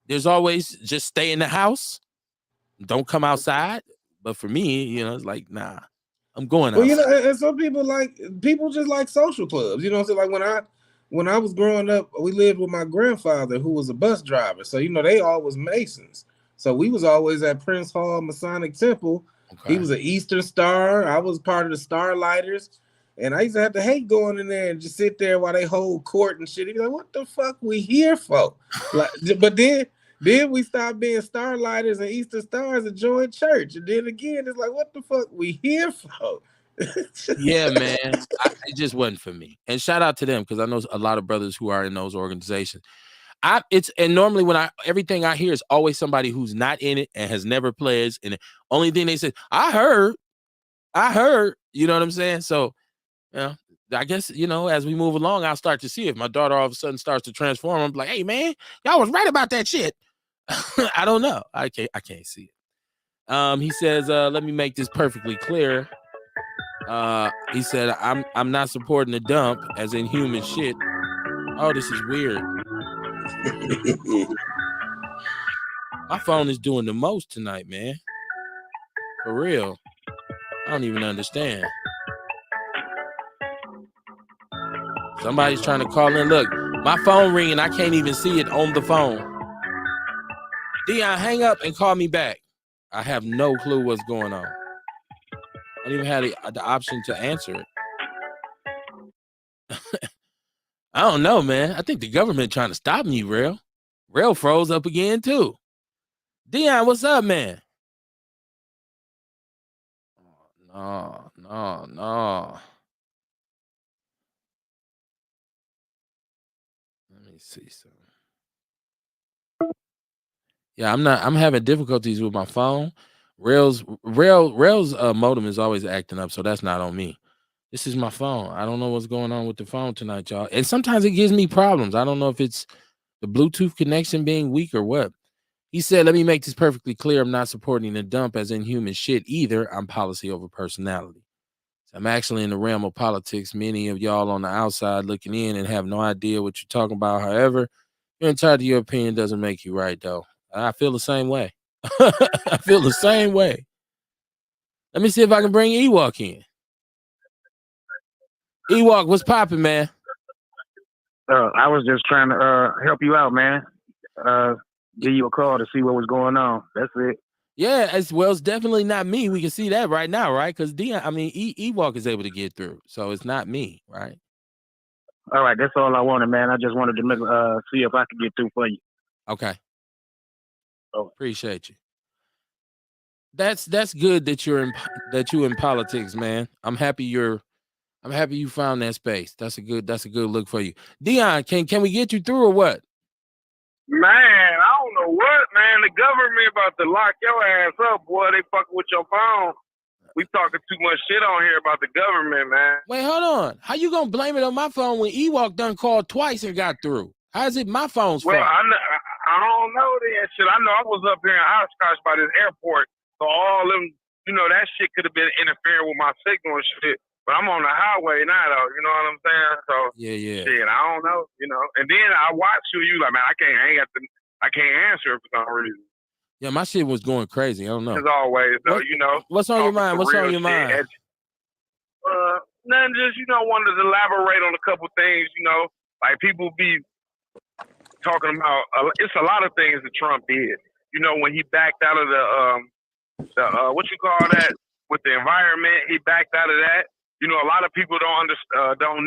there's always just stay in the house, don't come outside. But for me, it's like, nah, I'm going outside. Well, and some people just like social clubs. So like when I was growing up, we lived with my grandfather who was a bus driver. So, they all was Masons. So we was always at Prince Hall Masonic Temple. Okay. He was an Eastern Star. I was part of the Starlighters. And I used to have to hate going in there and just sit there while they hold court and shit. He'd be like, what the fuck we here for? Like, but then we stopped being Starlighters and Eastern Stars and joined church. And then again, it's like, what the fuck we here for? Yeah, man. It just wasn't for me. And shout out to them because I know a lot of brothers who are in those organizations. And normally when everything I hear is always somebody who's not in it and has never pledged. And the only thing they said, I heard, you know what I'm saying? So, I guess, as we move along, I'll start to see if my daughter all of a sudden starts to transform. I'm like, hey, man, y'all was right about that shit. I don't know. I can't see it. He says, let me make this perfectly clear. He said, I'm not supporting the dump as in human shit. Oh, this is weird. My phone is doing the most tonight, man. For real. I don't even understand. Somebody's trying to call in. Look, my phone ringing. I can't even see it on the phone. Dion, hang up and call me back. I have no clue what's going on. I don't even have the option to answer it. I don't know, man. I think the government trying to stop me, Rail. Rail froze up again, too. Dion, what's up, man? Oh, no. Let me see something. Yeah, I'm having difficulties with my phone. Rail's modem is always acting up, so that's not on me. This is my phone. I don't know what's going on with the phone tonight, y'all. And sometimes it gives me problems. I don't know if it's the Bluetooth connection being weak or what. He said, let me make this perfectly clear. I'm not supporting the dump as inhuman shit either. I'm policy over personality. So I'm actually in the realm of politics. Many of y'all on the outside looking in and have no idea what you're talking about. However, you're entitled to your opinion doesn't make you right, though. I feel the same way. I feel the same way. Let me see if I can bring Ewok in. Ewok, what's popping, man? I was just trying to help you out, man. Give you a call to see what was going on. That's it. Yeah, as well, it's definitely not me. We can see that right now, right? Because Ewok is able to get through, so it's not me, right? All right, that's all I wanted, man. I just wanted to see if I could get through for you. Okay. Oh. Appreciate you. That's good that you're in politics, man. I'm happy you found that space. That's a good look for you. Dion, can we get you through or what? Man, I don't know what, man. The government about to lock your ass up, boy. They fucking with your phone. We talking too much shit on here about the government, man. Wait, hold on. How you gonna blame it on my phone when Ewok done called twice and got through? How is it my phone's fault? Well, I don't know that shit. I know I was up here in Oshkosh by this airport, so all them, that shit could have been interfering with my signal and shit. But I'm on the highway now, though. You know what I'm saying? So yeah. Shit, I don't know. And then I watch you like, man, I can't answer for some reason. Yeah, my shit was going crazy. I don't know. As always, though, What's on your mind? What's on your mind? Nothing, just wanted to elaborate on a couple things. Like people be talking about. It's a lot of things that Trump did. When he backed out of the what you call that with the environment, he backed out of that. A lot of people don't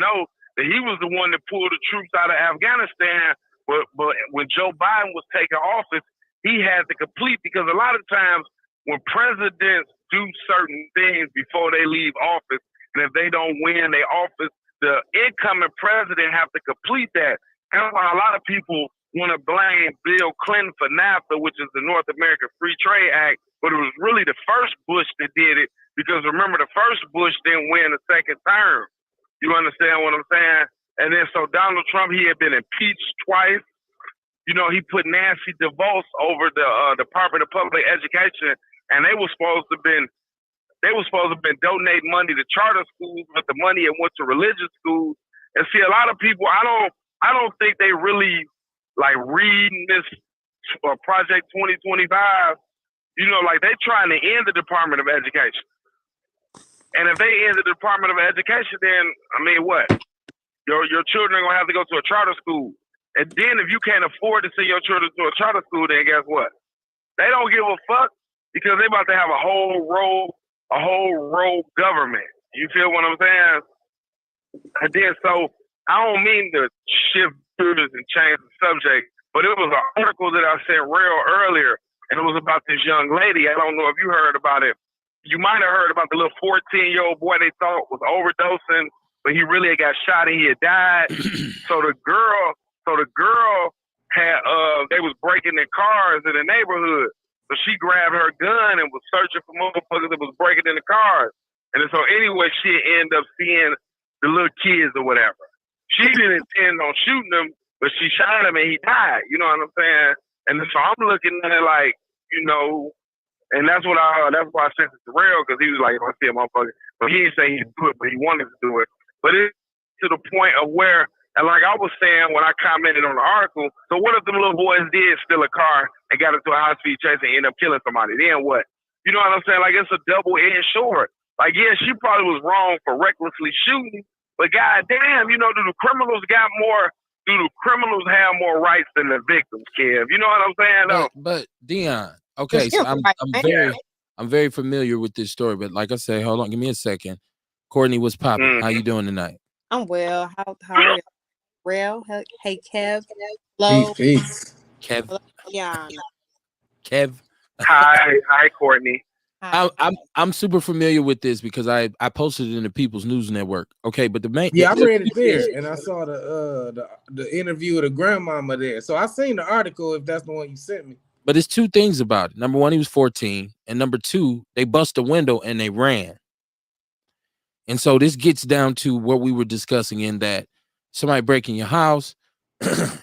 know that he was the one that pulled the troops out of Afghanistan. But when Joe Biden was taking office, he had to complete, because a lot of times when presidents do certain things before they leave office, and if they don't win their office, the incoming president have to complete that. That's why a lot of people want to blame Bill Clinton for NAFTA, which is the North American Free Trade Act, but it was really the first Bush that did it, because remember, the first Bush didn't win the second term. You understand what I'm saying? And then so Donald Trump, he had been impeached twice. He put Nancy DeVos over the Department of Public Education, and they were supposed to have been donating money to charter schools, but the money it went to religious schools. And see, a lot of people, I don't think they really like reading this Project 2025. Like they trying to end the Department of Education. And if they end the Department of Education, then what? Your children are gonna have to go to a charter school. And then if you can't afford to send your children to a charter school, then guess what? They don't give a fuck, because they about to have a whole rogue government. You feel what I'm saying? And then so I don't mean to shift gears and change the subject, but it was an article that I sent real earlier, and it was about this young lady. I don't know if you heard about it. You might have heard about the little 14-year-old boy they thought was overdosing, but he really got shot and he had died. So the girl had they was breaking their cars in the neighborhood. So she grabbed her gun and was searching for motherfuckers that was breaking in the cars. And so anyway, she ended up seeing the little kids or whatever. She didn't intend on shooting him, but she shot him and he died. You know what I'm saying? And so I'm looking at it like, and that's why I sent it to Rail, because he was like, I see a motherfucker. But he didn't say he'd do it, but he wanted to do it. But it's to the point of where, and like I was saying when I commented on the article, so what if them little boys did steal a car and got into a high-speed chase and end up killing somebody? Then what? You know what I'm saying? Like, it's a double-edged sword. Like, yeah, she probably was wrong for recklessly shooting, but goddamn, do the criminals have more rights than the victims, Kev? You know what I'm saying? Though? But Dion, okay, so I'm very familiar with this story, but like I say, hold on, give me a second. Courtney, what's popping? How you doing tonight? I'm well. How are you? Real? Hey, Kev. Hello. Peace. Kev. Hello, Dion. Kev. Hi, Courtney. I'm super familiar with this because I posted it in the People's News Network. Okay, but I read it there, and I saw the interview of the grandmama there. So I seen the article. If that's the one you sent me. But it's two things about it. Number one, he was 14, and number two, they bust a window and they ran. And so this gets down to what we were discussing in that somebody breaking your house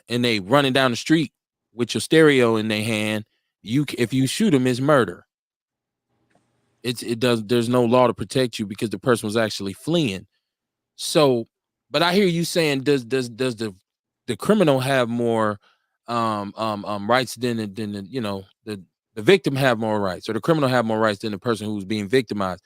and they running down the street with your stereo in their hand. If you shoot them, it's murder. There's no law to protect you because the person was actually fleeing. So, but I hear you saying, does the criminal have more rights than the victim have more rights, or the criminal have more rights than the person who's being victimized?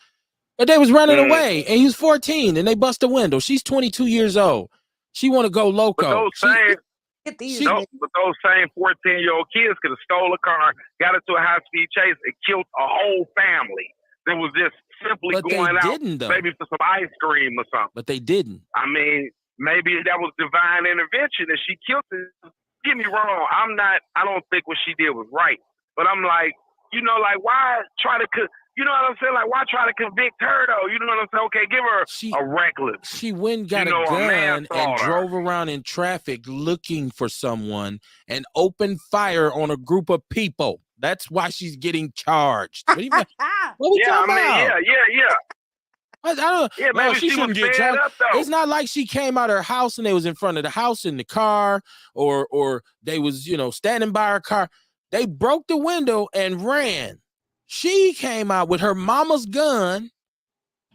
But they was running away, and he was 14, and they bust a window. She's 22 years old. She want to go loco. But those same 14-year-old kids could have stole a car, got into a high-speed chase, and killed a whole family that was just simply going out, maybe for some ice cream or something. But they didn't. I mean, maybe that was divine intervention, and she killed it. Get me wrong, I don't think what she did was right. But I'm like, why try to... You know what I'm saying? Like, why try to convict her, though? You know what I'm saying? Okay, give her a reckless. She went and got a gun and drove around in traffic looking for someone and opened fire on a group of people. That's why she's getting charged. What are we talking about? I don't. Yeah, maybe she shouldn't get charged. It's not like she came out of her house and they was in front of the house in the car, or they was standing by her car. They broke the window and ran. She came out with her mama's gun,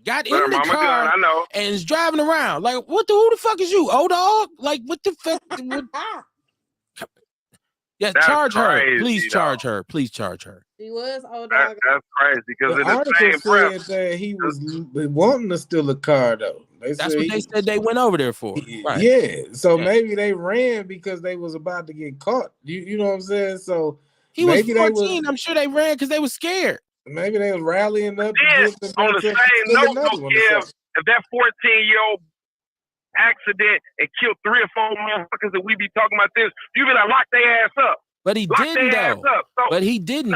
got in the car, and is driving around. Like, who the fuck is you, old dog? Like, what the fuck? Yeah, that's charge crazy, her. Please charge her. Please charge her. She was old dog. That's crazy because the article said that he was wanting to steal a car, though. That's what they said they went over there for. Right. Yeah, so maybe they ran because they was about to get caught. You know what I'm saying? So. He was 14. I'm sure they ran because they were scared. Maybe they was rallying up. On the same note, if that 14-year-old accident and killed 3 or 4 motherfuckers that we be talking about this, you be like, lock their ass up. But he didn't, though. But he didn't,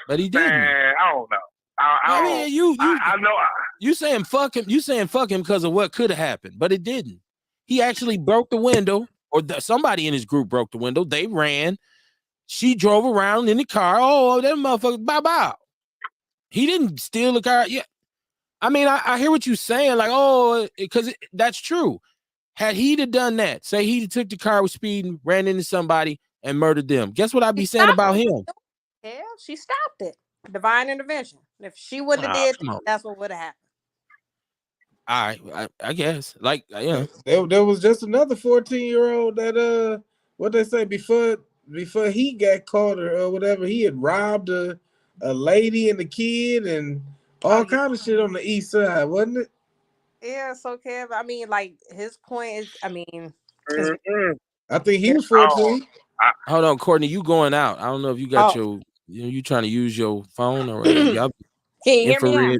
but he didn't. Man, I don't know. I know. You saying fuck him? You saying fuck him because of what could have happened? But it didn't. He actually broke the window, or somebody in his group broke the window. They ran. She drove around in the car. Oh, that motherfucker, bye. He didn't steal the car. Yeah. I mean, I hear what you're saying. Like, because that's true. Had he done that, say he took the car with speeding, ran into somebody, and murdered them, guess what I'd be saying about him? Yeah, she stopped it. Divine intervention. If she wouldn't have did, that's what would have happened. All right, I guess. Like, yeah. There was just another 14-year-old that, what they say, before he got caught or whatever, he had robbed a lady and a kid and all kind of shit on the east side, wasn't it? Yeah, so Kev, I mean, like, his point is, I mean, I think he was 14. Hold on, Courtney, you going out. I don't know if you got you trying to use your phone or y'all. Can you hear me now?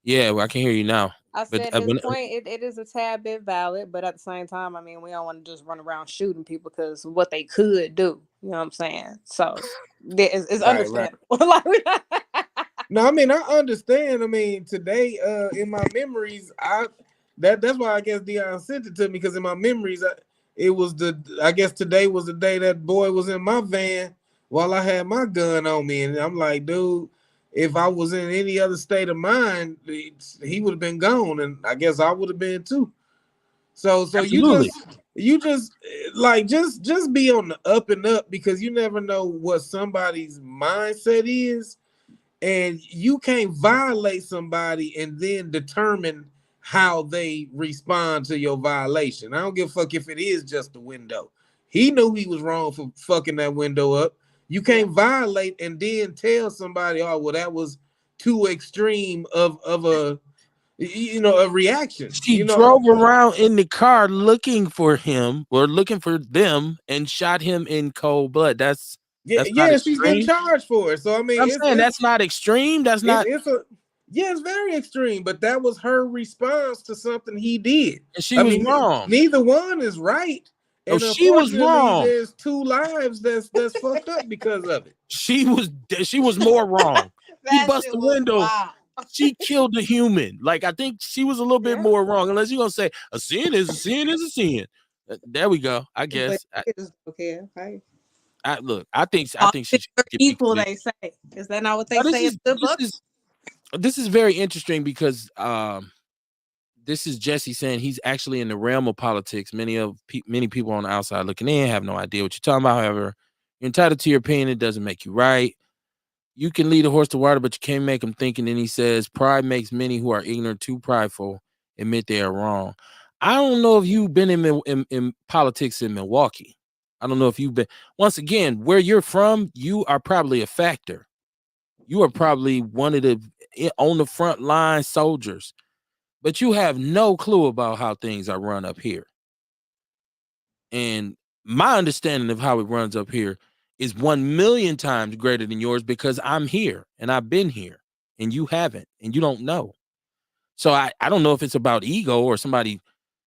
Yeah, well, I can hear you now. I said his point, it is a tad bit valid, but at the same time, I mean, we don't want to just run around shooting people because what they could do. You know what I'm saying? So it's understandable. Right. No, I mean, I understand. I mean, today, in my memories, that's why I guess Dion sent it to me, because in my memories, I guess today was the day that boy was in my van while I had my gun on me, and I'm like, dude. If I was in any other state of mind, he would have been gone, and I guess I would have been too. So Absolutely. you just like just be on the up and up, because you never know what somebody's mindset is, and you can't violate somebody and then determine how they respond to your violation. I don't give a fuck if it is just a window. He knew he was wrong for fucking that window up. You can't violate and then tell somebody, oh, well, that was too extreme of a a reaction. She drove around in the car looking for him or looking for them and shot him in cold blood. That's not she's getting extreme. charged for it. So I mean, I'm saying that's not extreme. That's not. It's very extreme, but that was her response to something he did. And she was wrong. Neither one is right. And she was wrong. There's 2 lives that's fucked up because of it. She was more wrong. He bust the window. Wow. She killed a human. Like, I think she was a little bit more wrong. Unless you're gonna say a sin is a sin is a sin. There we go. I guess. Okay. Right. I think she should equal. They say. Is that not what they say in the book? This is very interesting because this is Jesse saying he's actually in the realm of politics. Many people on the outside looking in have no idea what you're talking about. However, you're entitled to your opinion. It doesn't make you right. You can lead a horse to water, but you can't make them think. And then he says, pride makes many who are ignorant, too prideful, admit they are wrong. I don't know if you've been in politics in Milwaukee. I don't know if you've been. Once again, where you're from, you are probably a factor. You are probably one of the on the front line soldiers, but you have no clue about how things are run up here. And my understanding of how it runs up here is 1,000,000 times greater than yours because I'm here and I've been here and you haven't and you don't know. So I don't know if it's about ego or somebody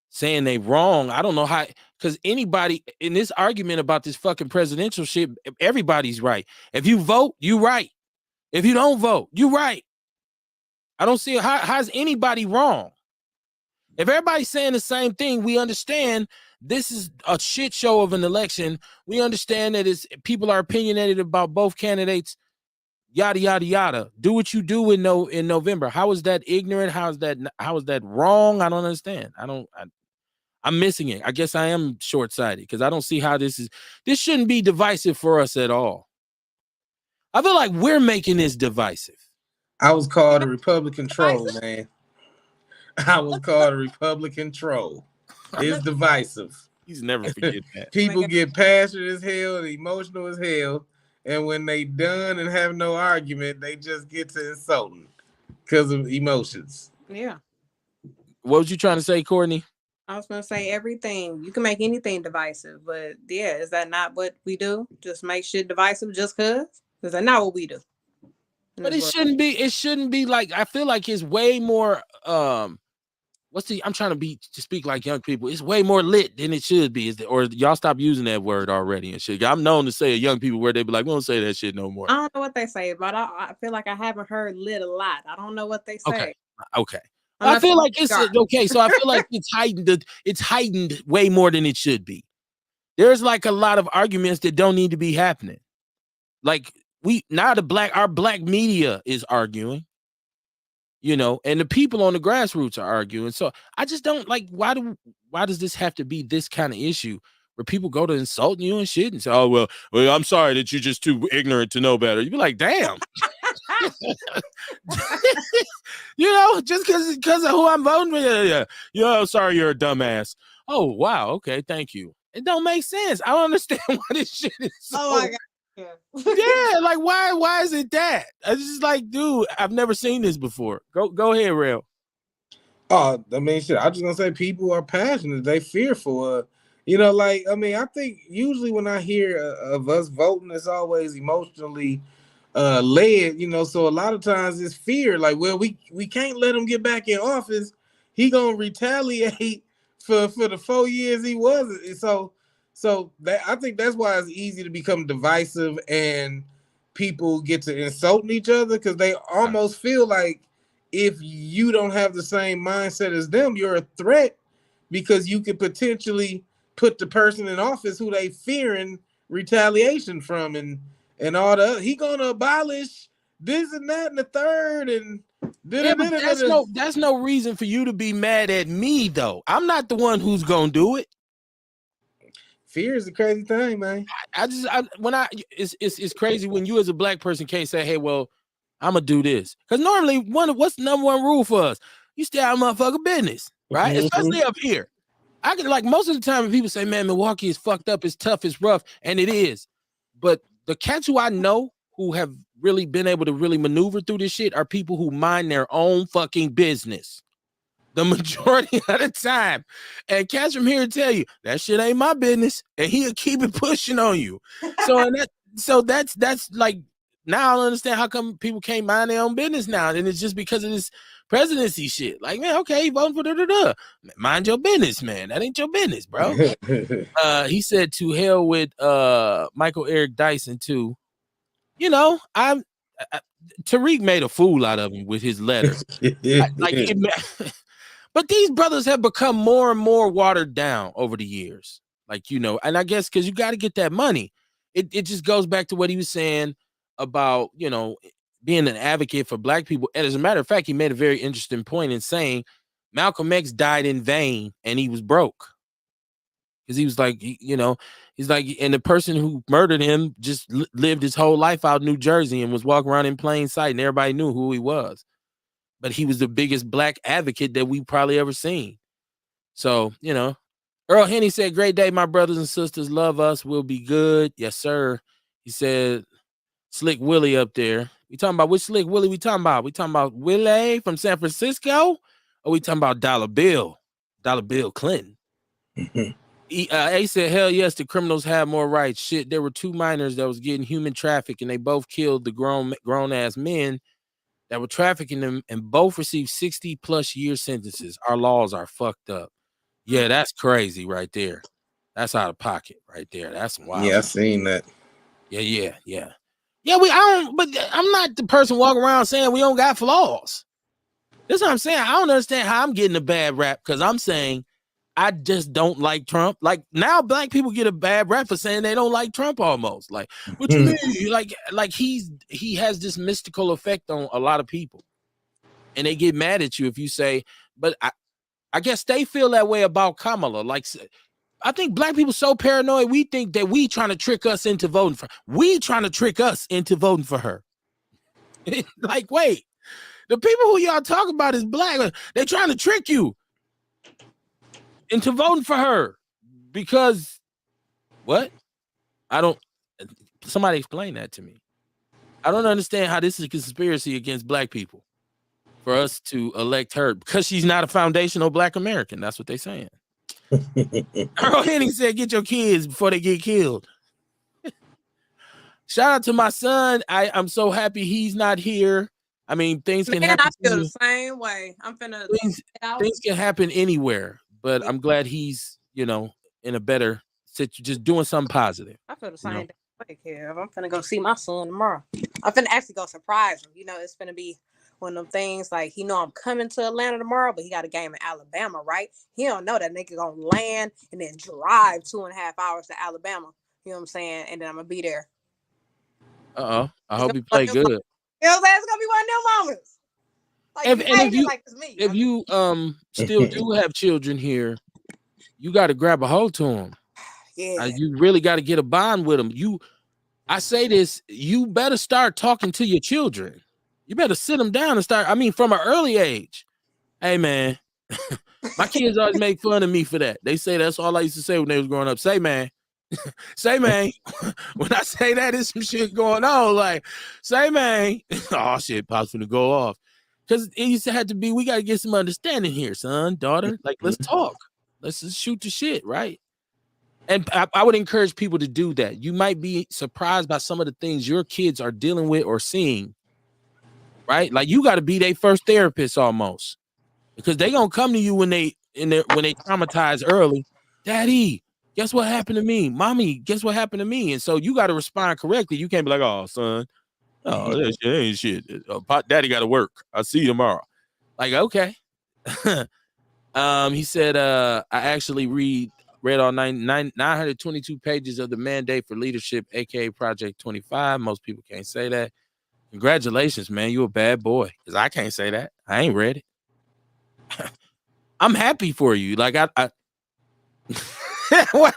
saying they wrong. I don't know how, because anybody in this argument about this fucking presidential shit, everybody's right. If you vote, you right. If you don't vote, you right. I don't see how's anybody wrong. If everybody's saying the same thing, we understand this is a shit show of an election. We understand that people are opinionated about both candidates, yada, yada, yada. Do what you do in November. How is that ignorant? How is that wrong? I don't understand. I'm missing it. I guess I am short-sighted because I don't see how this shouldn't be divisive for us at all. I feel like we're making this divisive. I was called a Republican troll, man. I was called a Republican troll. It's divisive. He's never forget that. People get passionate as hell and emotional as hell, and when they done and have no argument, they just get to insulting because of emotions. Yeah. What was you trying to say, Courtney? I was going to say everything. You can make anything divisive, but yeah, is that not what we do? Just make shit divisive just because? Is that not what we do? But it shouldn't be. It shouldn't be like. I feel like it's way more. I'm trying to speak like young people. It's way more lit than it should be. Or y'all stop using that word already and shit. I'm known to say young people where they be like, we don't say that shit no more. I don't know what they say, but I feel like I haven't heard lit a lot. I don't know what they say. Okay. I feel like it's okay. So I feel like it's heightened. It's heightened way more than it should be. There's like a lot of arguments that don't need to be happening. Like our black media is arguing, and the people on the grassroots are arguing. So I just don't like, why does this have to be this kind of issue where people go to insult you and shit and say, oh, well, I'm sorry that you're just too ignorant to know better. You'd be like, damn. Just because of who I'm voting with. Yeah. Sorry, you're a dumbass. Oh, wow. Okay. Thank you. It don't make sense. I don't understand why this shit is so. Oh my God. Yeah, like why is it that? I just like, dude, I've never seen this before. Go ahead, Rail. Oh, I mean, shit. I'm just gonna say people are passionate. They fearful. I think usually when I hear of us voting, it's always emotionally led. So a lot of times it's fear. Like, well, we can't let him get back in office. He gonna retaliate for the 4 years he wasn't. So that, I think that's why it's easy to become divisive and people get to insulting each other because they almost feel like if you don't have the same mindset as them, you're a threat because you could potentially put the person in office who they fearing retaliation from and all the he gonna abolish this and that and the third and that's no reason for you to be mad at me though. I'm not the one who's gonna do it. Fear is a crazy thing, man. It's crazy when you as a black person can't say, hey, well, I'm gonna do this. Because normally what's the number one rule for us? You stay out of motherfucking business, right? Mm-hmm. Especially up here. I can, like, most of the time when people say, man, Milwaukee is fucked up, it's tough, it's rough, and it is. But the cats who I know who have really been able to really maneuver through this shit are people who mind their own fucking business. The majority of the time. And Cash from here tell you that shit ain't my business, and he'll keep it pushing on you. So that's like, now I understand how come people can't mind their own business now, and it's just because of this presidency shit. Like, man, okay, you voting for da. Mind your business, man. That ain't your business, bro. He said to hell with Michael Eric Dyson too. You know, Tariq made a fool out of him with his letter. But these brothers have become more and more watered down over the years. Like, you know, and I guess because you got to get that money. It just goes back to what he was saying about, you know, being an advocate for black people. And as a matter of fact, he made a very interesting point in saying Malcolm X died in vain and he was broke. Because he was like, you know, he's like, and the person who murdered him just lived his whole life out in New Jersey and was walking around in plain sight and everybody knew who he was. But he was the biggest black advocate that we probably ever seen. So, you know, Earl Henny said, great day, my brothers and sisters. Love us. We'll be good. Yes, sir. He said, Slick Willie up there. We talking about which Slick Willie we talking about? We talking about Willie from San Francisco? Or we talking about Dollar Bill Clinton? A said, hell yes, the criminals have more rights. Shit, there were 2 minors that was getting human trafficked and they both killed the grown-ass men that were trafficking them and both received 60+ year sentences. Our laws are fucked up. Yeah, that's crazy right there. That's out of pocket right there. That's wild. Yeah, I seen that. Yeah. But I'm not the person walking around saying we don't got flaws. That's what I'm saying. I don't understand how I'm getting a bad rap because I'm saying I just don't like Trump. Like, now black people get a bad rap for saying they don't like Trump almost. Like, what you mean? Like he has this mystical effect on a lot of people. And they get mad at you if you say, but I guess they feel that way about Kamala. Like, I think black people so paranoid, we think that we trying to trick us into voting for her. We trying to trick us into voting for her. Like, wait, the people who y'all talk about is black. They trying to trick you into voting for her because what? Somebody explain that to me. I don't understand how this is a conspiracy against black people for us to elect her because she's not a foundational black American. That's what they're saying. Earl Henning said, get your kids before they get killed. Shout out to my son. I'm so happy he's not here. I mean, things can happen. I feel the same way. I'm finna things can happen anywhere, but I'm glad he's, you know, in a better situation, just doing something positive. I feel the same way, Kev. I'm finna go see my son tomorrow. I'm finna actually go surprise him. You know, it's finna be one of them things like, he know I'm coming to Atlanta tomorrow, but he got a game in Alabama, right? He don't know that nigga gonna land and then drive 2.5 hours to Alabama. You know what I'm saying? And then I'm gonna be there. I hope he play good. You know what I'm saying? It's gonna be one of them moments. Like, if you still do have children here, you got to grab a hold to them. Yeah, you really got to get a bond with them. I say this, you better start talking to your children. You better sit them down and start. I mean, from an early age. Hey, man, my kids always make fun of me for that. They say that's all I used to say when they was growing up. Say, man. Say, man. When I say that, there's some shit going on. Like, say, man. Oh, shit, Pop's gonna go off. Because it used to have to be, we got to get some understanding here, son, daughter. Like, let's talk. Let's just shoot the shit, right? And I would encourage people to do that. You might be surprised by some of the things your kids are dealing with or seeing, right? Like, you got to be their first therapist almost. Because they going to come to you when they traumatized early. Daddy, guess what happened to me? Mommy, guess what happened to me? And so you got to respond correctly. You can't be like, oh, son, oh, that shit ain't shit. Daddy got to work. I'll see you tomorrow. Like, okay. He said, I actually read all 922 pages of the Mandate for Leadership, aka Project 25. Most people can't say that. Congratulations, man. You a bad boy. Because I can't say that. I ain't read it. I'm happy for you. Like, I what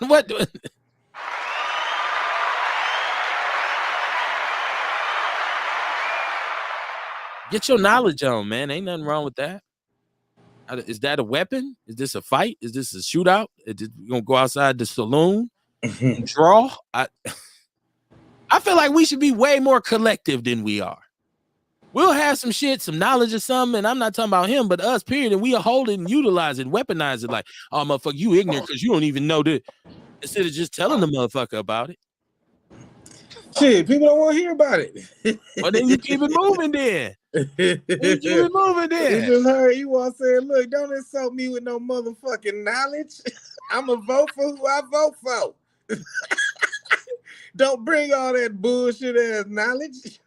get your knowledge on, man. Ain't nothing wrong with that. Is that a weapon? Is this a fight? Is this a shootout? Is it gonna go outside the saloon and draw? I feel like we should be way more collective than we are. We'll have some shit, some knowledge or something, and I'm not talking about him, but us, period, and we hold it and utilize it, weaponize it like, oh, motherfucker, you ignorant because you don't even know that. Instead of just telling the motherfucker about it. Shit, people don't want to hear about it. Well, then you keep it moving then. You just heard you all saying, look, don't insult me with no motherfucking knowledge. I'm going to vote for who I vote for. Don't bring all that bullshit ass knowledge.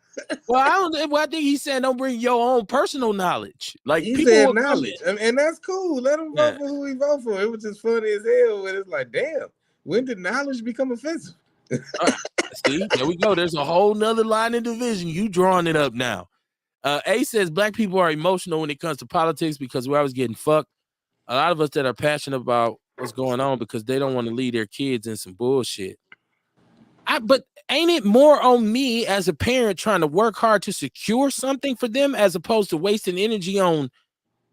Well, I think he said don't bring your own personal knowledge. Like he people said knowledge, and that's cool. Let him vote for who he vote for. It was just funny as hell. When it's like, damn, when did knowledge become offensive? See, there we go. There's a whole nother line of division. You drawing it up now. A says black people are emotional when it comes to politics because we're always getting fucked. A lot of us that are passionate about what's going on because they don't want to lead their kids in some bullshit. But ain't it more on me as a parent trying to work hard to secure something for them as opposed to wasting energy on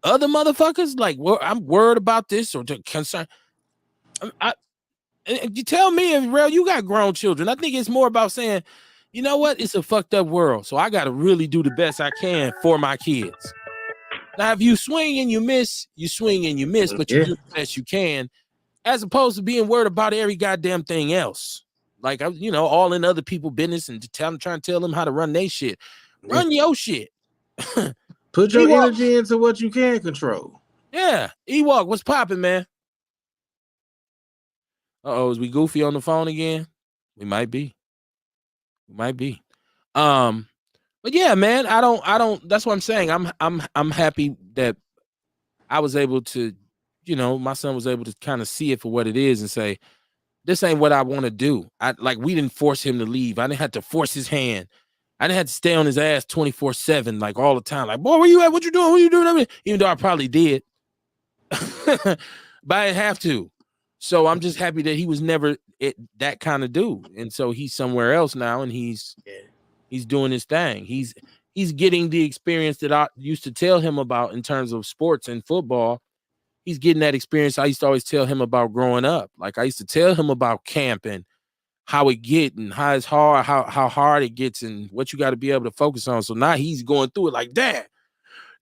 other motherfuckers? Like, well, I'm worried about this or concerned. You tell me, if real, you got grown children. I think it's more about saying, you know what? It's a fucked up world. So I got to really do the best I can for my kids. Now, if you swing and you miss, you swing and you miss, but you do the best you can, as opposed to being worried about every goddamn thing else. Like, all in other people's business and trying to tell them how to run their shit. Run your shit. Put your energy into what you can control. Yeah. Ewok, what's popping, man? Uh-oh, is we goofy on the phone again? We might be. But yeah, man, I don't, that's what I'm saying. I'm happy that I was able to, my son was able to kind of see it for what it is and say, this ain't what I want to do. We didn't force him to leave. I didn't have to force his hand. I didn't have to stay on his ass 24/7, like all the time. Like, boy, where you at? What you doing? What you doing? Even though I probably did. But I didn't have to. So I'm just happy that he was never that kind of dude. And so he's somewhere else now and he's doing his thing. He's getting the experience that I used to tell him about in terms of sports and football. He's getting that experience I used to always tell him about growing up. Like I used to tell him about camp and how it get and how it's hard, how hard it gets and what you got to be able to focus on. So now he's going through it like, Dad,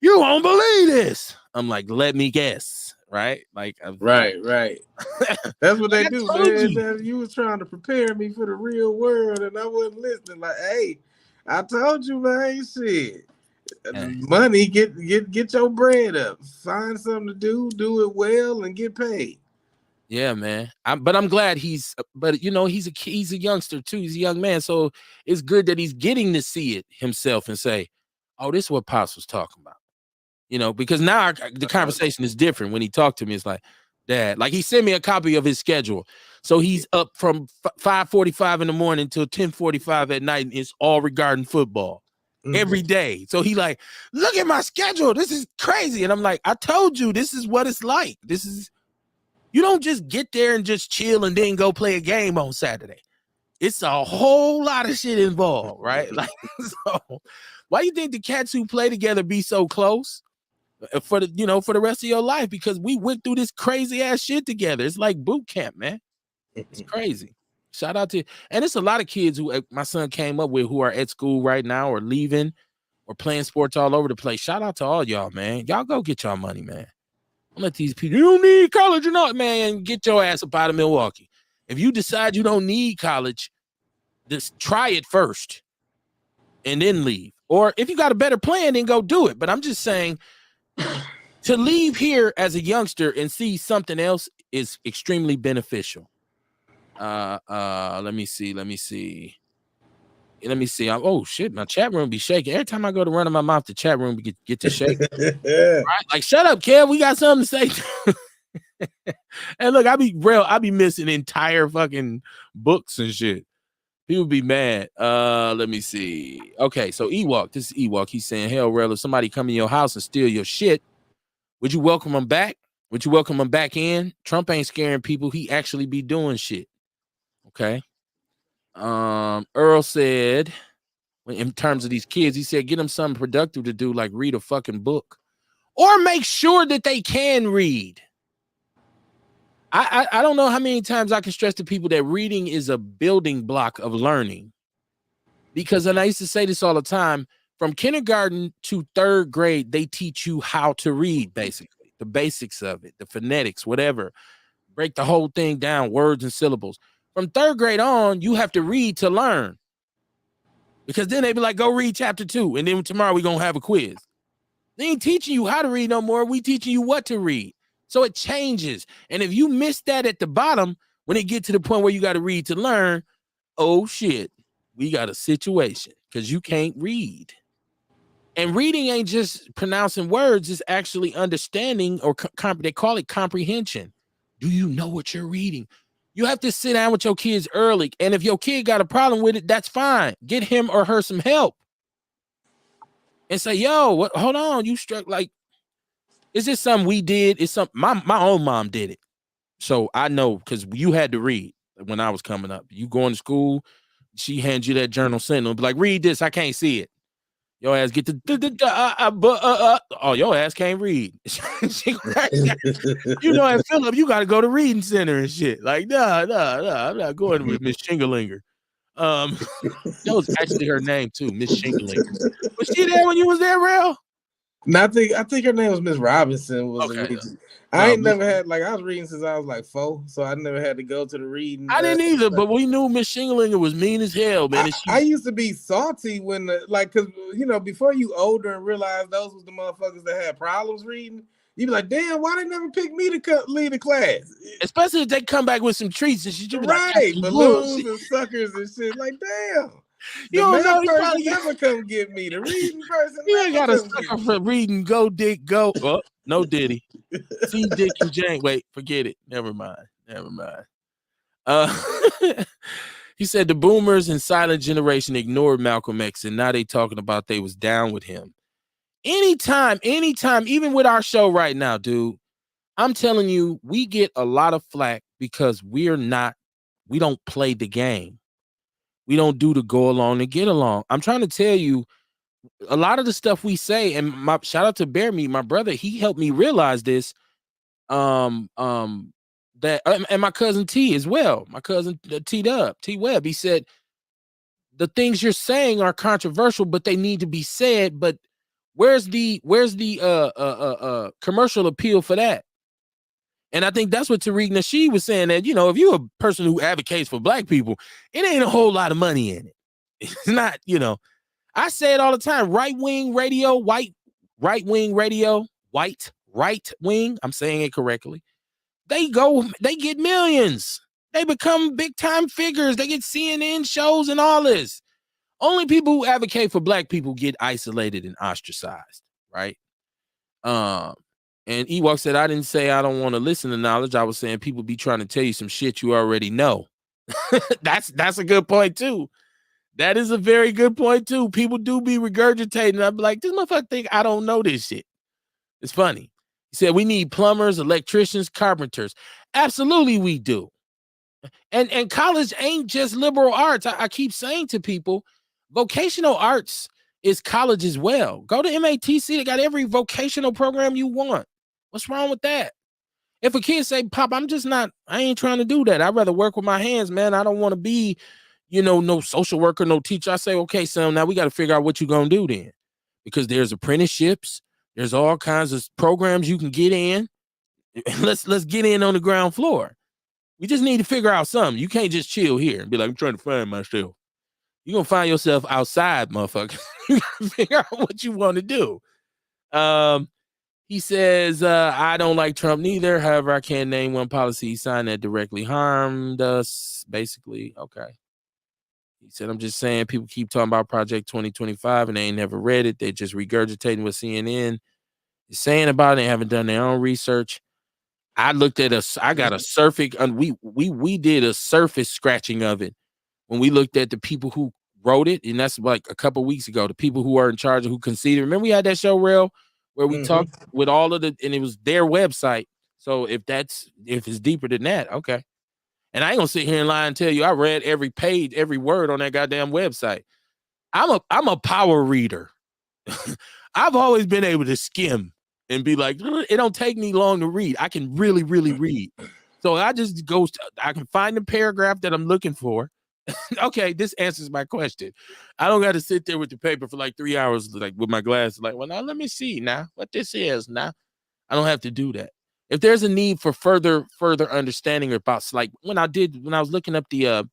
you won't believe this. I'm like, let me guess. Right? Like, right. That's what they do, man. You was trying to prepare me for the real world and I wasn't listening. Like, hey, I told you, man, shit. Money, get your bread up. Find something to do it well, and get paid. Yeah, man. But I'm glad he's a youngster too. He's a young man, so it's good that he's getting to see it himself and say, "Oh, this is what Pops was talking about." Because now the conversation is different. When he talked to me, it's like, Dad, like he sent me a copy of his schedule, so he's up from 5:45 in the morning till 10:45 at night, and it's all regarding football. Every day. So he like, look at my schedule. This is crazy. And I'm like, I told you this is what it's like. You don't just get there and just chill and then go play a game on Saturday. It's a whole lot of shit involved, right? Like, so why you think the cats who play together be so close for the rest of your life? Because we went through this crazy ass shit together. It's like boot camp, man. It's crazy. Shout out to, and it's a lot of kids who my son came up with who are at school right now or leaving or playing sports all over the place. Shout out to all y'all, man. Y'all go get y'all money, man. Don't let these people, you don't need college or not, man. Get your ass up out of Milwaukee. If you decide you don't need college, just try it first and then leave. Or if you got a better plan, then go do it. But I'm just saying, to leave here as a youngster and see something else is extremely beneficial. Let me see. Oh shit, my chat room be shaking. Every time I go to run in my mouth, the chat room get to shake. Right? Like, shut up, Kev. We got something to say. And look, I be missing entire fucking books and shit. People be mad. Let me see. Okay, so Ewok. This is Ewok. He's saying, hell, Rel, if somebody come in your house and steal your shit, would you welcome them back? Would you welcome them back in? Trump ain't scaring people. He actually be doing shit. Okay. Earl said, in terms of these kids, he said, get them something productive to do, like read a fucking book or make sure that they can read. I don't know how many times I can stress to people that reading is a building block of learning. Because, and I used to say this all the time, from kindergarten to 3rd grade, they teach you how to read, basically, the basics of it, the phonetics, whatever. Break the whole thing down, words and syllables. From 3rd grade on, you have to read to learn. Because then they be like, go read chapter 2, and then tomorrow we're going to have a quiz. They ain't teaching you how to read no more. We teaching you what to read. So it changes. And if you miss that at the bottom, when it get to the point where you got to read to learn, oh shit, we got a situation because you can't read. And reading ain't just pronouncing words, it's actually understanding, or they call it comprehension. Do you know what you're reading? You have to sit down with your kids early. And if your kid got a problem with it, that's fine. Get him or her some help. And say, yo, what? Hold on, you struck, like, is this something we did? It's something my own mom did it. So I know, because you had to read when I was coming up. You going to school, she hands you that journal sentinel, be like, read this, I can't see it. Your ass get the oh, your ass can't read. You know, at Philip, you got to go to reading center and shit. Like, nah, I'm not going with Miss Shingalinger. That was actually her name too, Miss Shingalinger. Was she there when you was there, Rail? No, I think her name was Miss Robinson. Okay. I ain't never had, like, I was reading since I was like 4, so I never had to go to the reading. I didn't either, but we knew Miss Shingalinger was mean as hell, man. I used to be salty when, because, you know, before you older and realize those was the motherfuckers that had problems reading, you be like, damn, why they never pick me to lead the class? Especially if they come back with some treats and shit. You be right, like, balloons and suckers and shit. Like, damn. You don't know, person never come get me. The reading person you ain't got a come sucker for reading Go Dick Go. Oh, no Diddy. See Dick and Jane. Wait, forget it. Never mind. He said the boomers and silent generation ignored Malcolm X, and now they talking about they was down with him. Anytime, even with our show right now, dude, I'm telling you, we get a lot of flack because we don't play the game. We don't do the go along and get along. I'm trying to tell you, a lot of the stuff we say, and my shout out to Bear Meat, my brother, he helped me realize this. And my cousin T as well, my cousin T Webb, he said the things you're saying are controversial, but they need to be said. But where's the commercial appeal for that? And I think that's what Tariq Nasheed was saying, that, you know, if you're a person who advocates for black people, it ain't a whole lot of money in it. It's not, you know, I say it all the time, right wing radio, white wing, I'm saying it correctly. They get millions. They become big time figures. They get CNN shows and all this. Only people who advocate for black people get isolated and ostracized, right? And Ewok said, I didn't say I don't want to listen to knowledge. I was saying people be trying to tell you some shit you already know. That's a good point too. That is a very good point too. People do be regurgitating. I'm like, this motherfucker think I don't know this shit. It's funny. He said we need plumbers, electricians, carpenters. Absolutely we do. And college ain't just liberal arts. I keep saying to people, vocational arts is college as well. Go to MATC. They got every vocational program you want. What's wrong with that? If a kid say, Pop, I ain't trying to do that. I'd rather work with my hands, man. I don't want to be, you know, no social worker, no teacher. I say, okay, son, now we got to figure out what you're going to do then. Because there's apprenticeships. There's all kinds of programs you can get in. Let's get in on the ground floor. We just need to figure out something. You can't just chill here and be like, I'm trying to find myself. You're going to find yourself outside, motherfucker. You got to figure out what you want to do. He says, I don't like Trump neither. However, I can't name one policy he signed that directly harmed us. Basically, okay. He said, I'm just saying people keep talking about Project 2025 and they ain't never read it. They're just regurgitating what CNN is saying about it and haven't done their own research. I looked at I got a surface, and we did a surface scratching of it when we looked at the people who wrote it, and that's like a couple weeks ago, the people who are in charge of who conceded. Remember we had that show, Real, where we talked with all of and it was their website. So if it's deeper than that, okay. And I ain't gonna sit here and lie and tell you I read every page, every word on that goddamn website. I'm a power reader. I've always been able to skim and be like, it don't take me long to read. I can really, really read. So I just I can find the paragraph that I'm looking for. Okay, this answers my question. I don't got to sit there with the paper for like 3 hours, like with my glasses, like, well, now let me see now what this is now. I don't have to do that. If there's a need for further understanding about, like when I was looking up the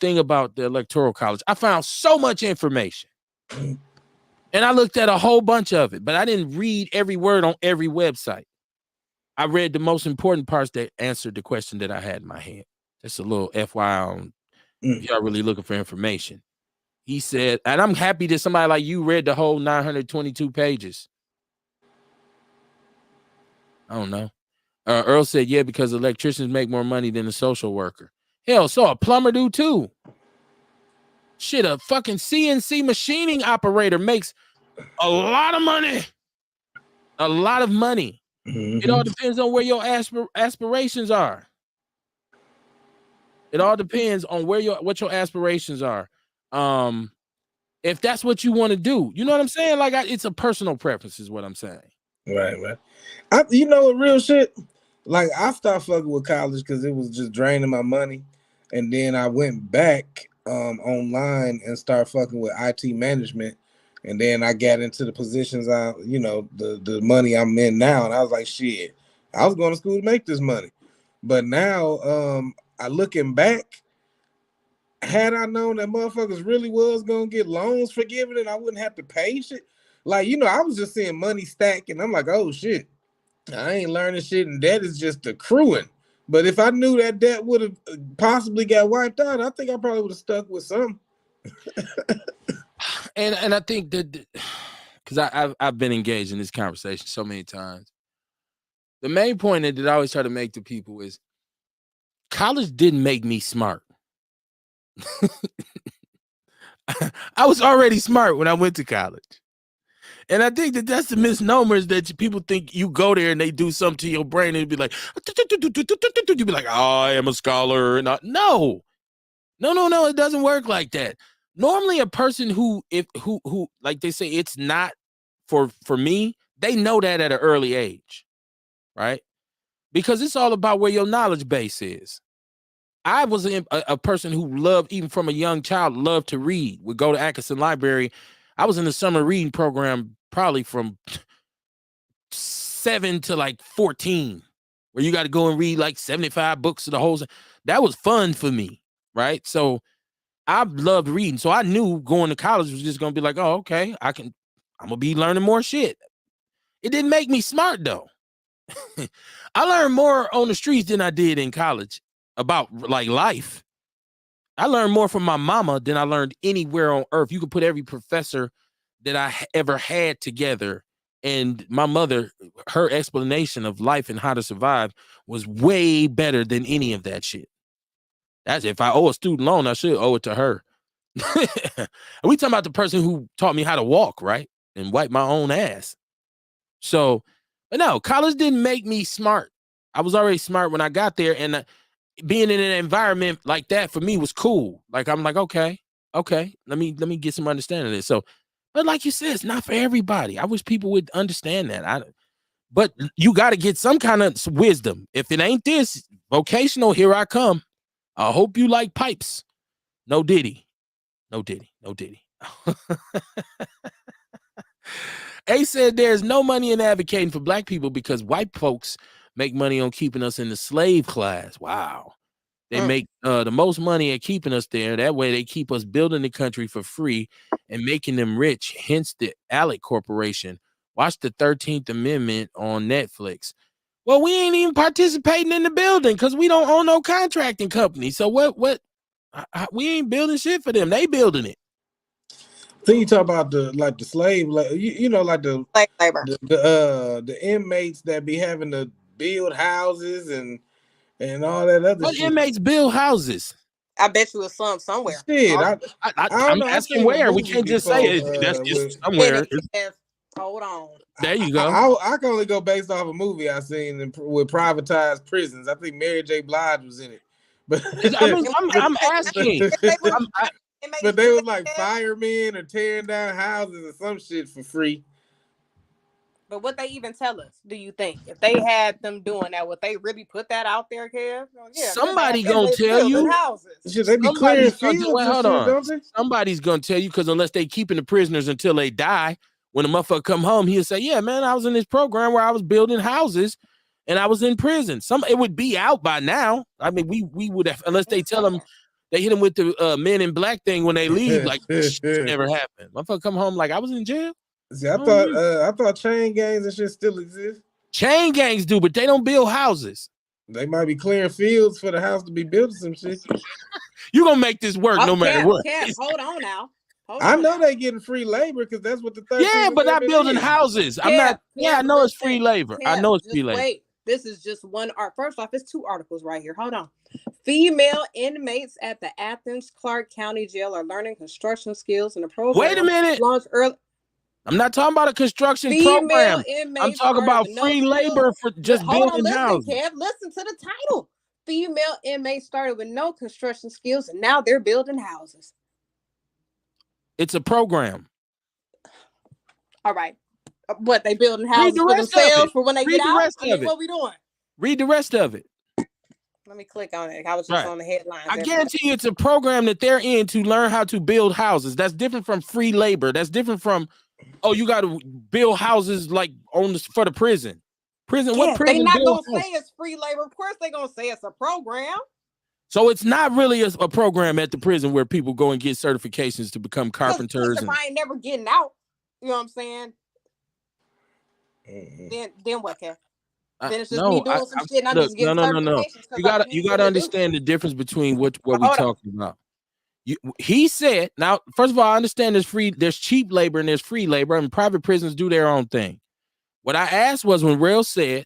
thing about the Electoral College, I found so much information. And I looked at a whole bunch of it, but I didn't read every word on every website. I read the most important parts that answered the question that I had in my head. Just a little FYI on if y'all really looking for information. He said, and I'm happy that somebody like you read the whole 922 pages. I don't know. Earl said, yeah, because electricians make more money than a social worker. Hell, so a plumber do too. Shit, a fucking CNC machining operator makes a lot of money. A lot of money. It all depends on where your aspirations are. It all depends on what your aspirations are. If that's what you want to do, you know what I'm saying? Like, it's a personal preference, is what I'm saying. Right. You know what, real shit? Like, I stopped fucking with college because it was just draining my money, and then I went back online and started fucking with IT management, and then I got into the positions the money I'm in now, and I was like, shit, I was going to school to make this money, but now I looking back, had I known that motherfuckers really was gonna get loans forgiven and I wouldn't have to pay shit. Like, I was just seeing money stack and I'm like, oh shit, I ain't learning shit and debt is just accruing. But if I knew that debt would have possibly got wiped out, I think I probably would have stuck with some. And I think that because I've been engaged in this conversation so many times. The main point that I always try to make to people is college didn't make me smart. I was already smart when I went to college. And I think that that's the misnomer, is that people think you go there and they do something to your brain and it'd be like, you'd be like, oh, I am a scholar. And no, it doesn't work like that. Normally a person who like they say, it's not for me, they know that at an early age, right? Because it's all about where your knowledge base is. I was a person who loved, even from a young child, loved to read. Would go to Atkinson Library. I was in the summer reading program probably from 7 to like 14, where you got to go and read like 75 books of the whole. That was fun for me, right? So I loved reading. So I knew going to college was just going to be like, oh, okay, I'm going to be learning more shit. It didn't make me smart, though. I learned more on the streets than I did in college about like life. I learned more from my mama than I learned anywhere on earth. You could put every professor that I ever had together, and my mother, her explanation of life and how to survive was way better than any of that shit. That's, if I owe a student loan, I should owe it to her. We talking about the person who taught me how to walk, right? And wipe my own ass. So, but no, college didn't make me smart. I was already smart when I got there, and being in an environment like that for me was cool. Like, I'm like, okay, let me get some understanding of this. So, but like you said, it's not for everybody. I wish people would understand that. But you got to get some kind of wisdom. If it ain't this vocational, here I come. I hope you like pipes. No diddy. A said there's no money in advocating for black people because white folks make money on keeping us in the slave class. Wow. They make the most money at keeping us there. That way they keep us building the country for free and making them rich. Hence the ALEC Corporation. Watch the 13th Amendment on Netflix. Well, we ain't even participating in the building because we don't own no contracting company. So what we ain't building shit for them. They building it. Then you talk about the slave, like like the Slave labor. the inmates that be having to build houses and all that other What shit. inmates build houses? I bet you it's some somewhere. Shit, I'm asking where. We can't just say it. That's just somewhere. Hold on. There you go. I can only go based off a movie I seen with privatized prisons. I think Mary J. Blige was in it. But I'm asking. But they was like firemen or tearing down houses or some shit for free. But what they even tell us, do you think? If they had them doing that, would they really put that out there, Kev? Oh, yeah, Somebody gonna tell you. houses. Should they be clearing Somebody's gonna fields wait, and hold shit, on. don't they? Somebody's gonna tell you, because unless they keeping the prisoners until they die, when the motherfucker come home, he'll say, "Yeah, man, I was in this program where I was building houses, and I was in prison." It would be out by now. I mean, we would have, unless they tell them they hit them with the Men in Black thing when they leave, like shit never happened. Motherfucker come home like I was in jail. See, I thought chain gangs and shit still exist. Chain gangs do, but they don't build houses. They might be clearing fields for the house to be built or some shit. You gonna make this work no matter what. Hold on now. I know they getting free labor because that's what the 13th Yeah, but not building houses. I'm not. Yeah, I know it's free labor. I know it's free labor. Wait, this is just one art. First off, it's 2 articles right here. Hold on. Female inmates at the Athens Clarke County Jail are learning construction skills in the program. Wait a minute. Launched early. I'm not talking about a construction program. I'm talking about free labor for just building houses. Kev, listen to the title. Female inmates started with no construction skills, and now they're building houses. It's a program. All right. What, they building houses for themselves for when they get out? What we doing? Read the rest of it. Let me click on it. I was just on the headlines. I guarantee you it's a program that they're in to learn how to build houses. That's different from free labor. That's different from, oh, you got to build houses like for the prison. What prison? They not gonna say it's free labor. Of course, they gonna say it's a program. So it's not really a program at the prison where people go and get certifications to become carpenters. If I ain't never getting out, you know what I'm saying? Then what, Kev? Then it's just me doing some shit and I'm just getting certifications. No. You gotta understand the difference between what we're talking about. He said, now, first of all, I understand there's cheap labor and there's free labor, and private prisons do their own thing. What I asked was when Rail said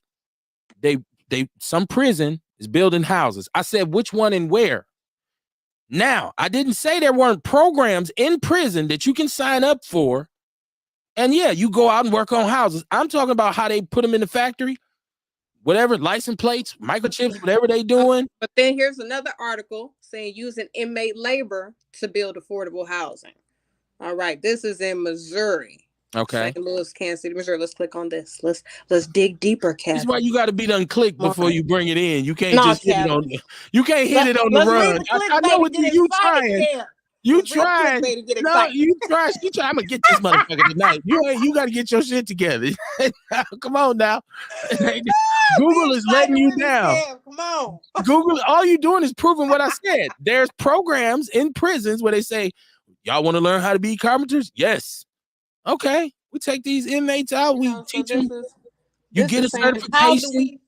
some prison is building houses. I said which one and where. Now, I didn't say there weren't programs in prison that you can sign up for. And yeah, you go out and work on houses. I'm talking about how they put them in the factory, whatever, license plates, microchips, whatever they doing. But then here's another article saying using inmate labor to build affordable housing. All right, this is in Missouri. Okay. St. Louis, Kansas City, Missouri. Let's click on this. Let's dig deeper, Kev. That's why you got to be done click before you bring it in. You can't just hit it on. You can't hit it on the run. I know what you trying. You trying? No, you try. I'm gonna get this motherfucker tonight. You got to get your shit together. Come on now. Google is letting you down. Come on. Google. All you doing is proving what I said. There's programs in prisons where they say, "Y'all want to learn how to be carpenters?" Yes. Okay, we take these inmates out. We teach them. You get a certification.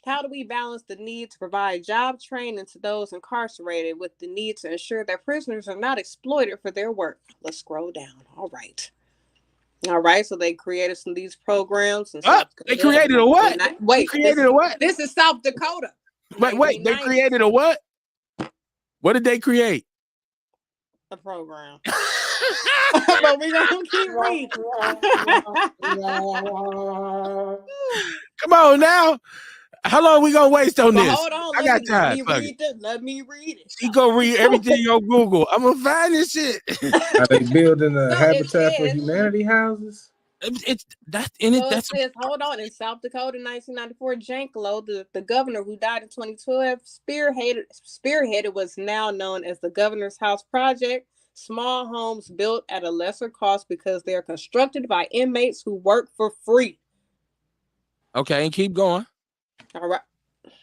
How do we balance the need to provide job training to those incarcerated with the need to ensure that prisoners are not exploited for their work? Let's scroll down. All right. So they created some of these programs. They created a what? Wait, created a what? This is South Dakota. Wait. They created a what? What did they create? A program. But we're gonna keep reading. Come on now. How long we gonna waste on this? Hold on, I got time. Let me read it. You go read everything on Google. I'm gonna find this shit. Are they building Habitat for Humanity houses? Hold on. In South Dakota, 1994, Janklow, the governor who died in 2012, spearheaded what's now known as the Governor's House Project. Small homes built at a lesser cost because they're constructed by inmates who work for free. Okay, and keep going. All right.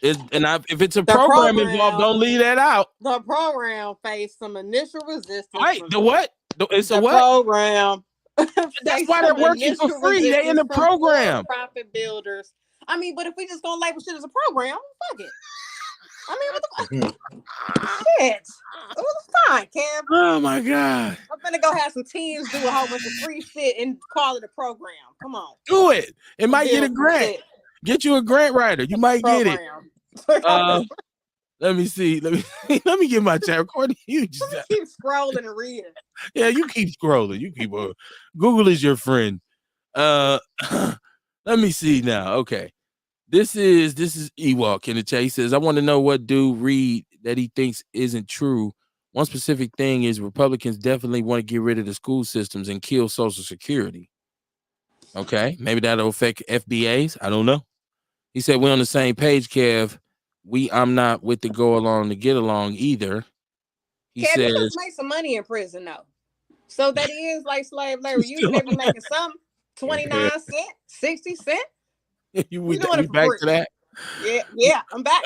If it's a program involved, don't leave that out. The program faced some initial resistance. Wait, the what? It's a what? Program. That's why they're working for free. They in the program. Profit builders. I mean, but if we just gonna label shit as a program, fuck it. I mean, what the fuck? Shit. It was fine, Kev. Oh my God. I'm gonna go have some teams do a whole bunch of free shit and call it a program. Come on. Do it. It might get a grant. Get you a grant writer. You might get it. Let me see. Let me get my chat recording. You just keep scrolling and reading. Yeah, you keep scrolling. You keep Google is your friend. Let me see now. Okay. This is Ewok in the chat. He says, I want to know what dude read that he thinks isn't true. One specific thing is Republicans definitely want to get rid of the school systems and kill Social Security. Okay, maybe that'll affect FBAs. I don't know. He said we're on the same page, Kev. I'm not with the go along to get along either. He Kev, you says must make some money in prison though. So that is like slave labor. she's You should still be making something. 29 cents, 60 cents. we We doing it for back free. to that. Yeah, I'm back.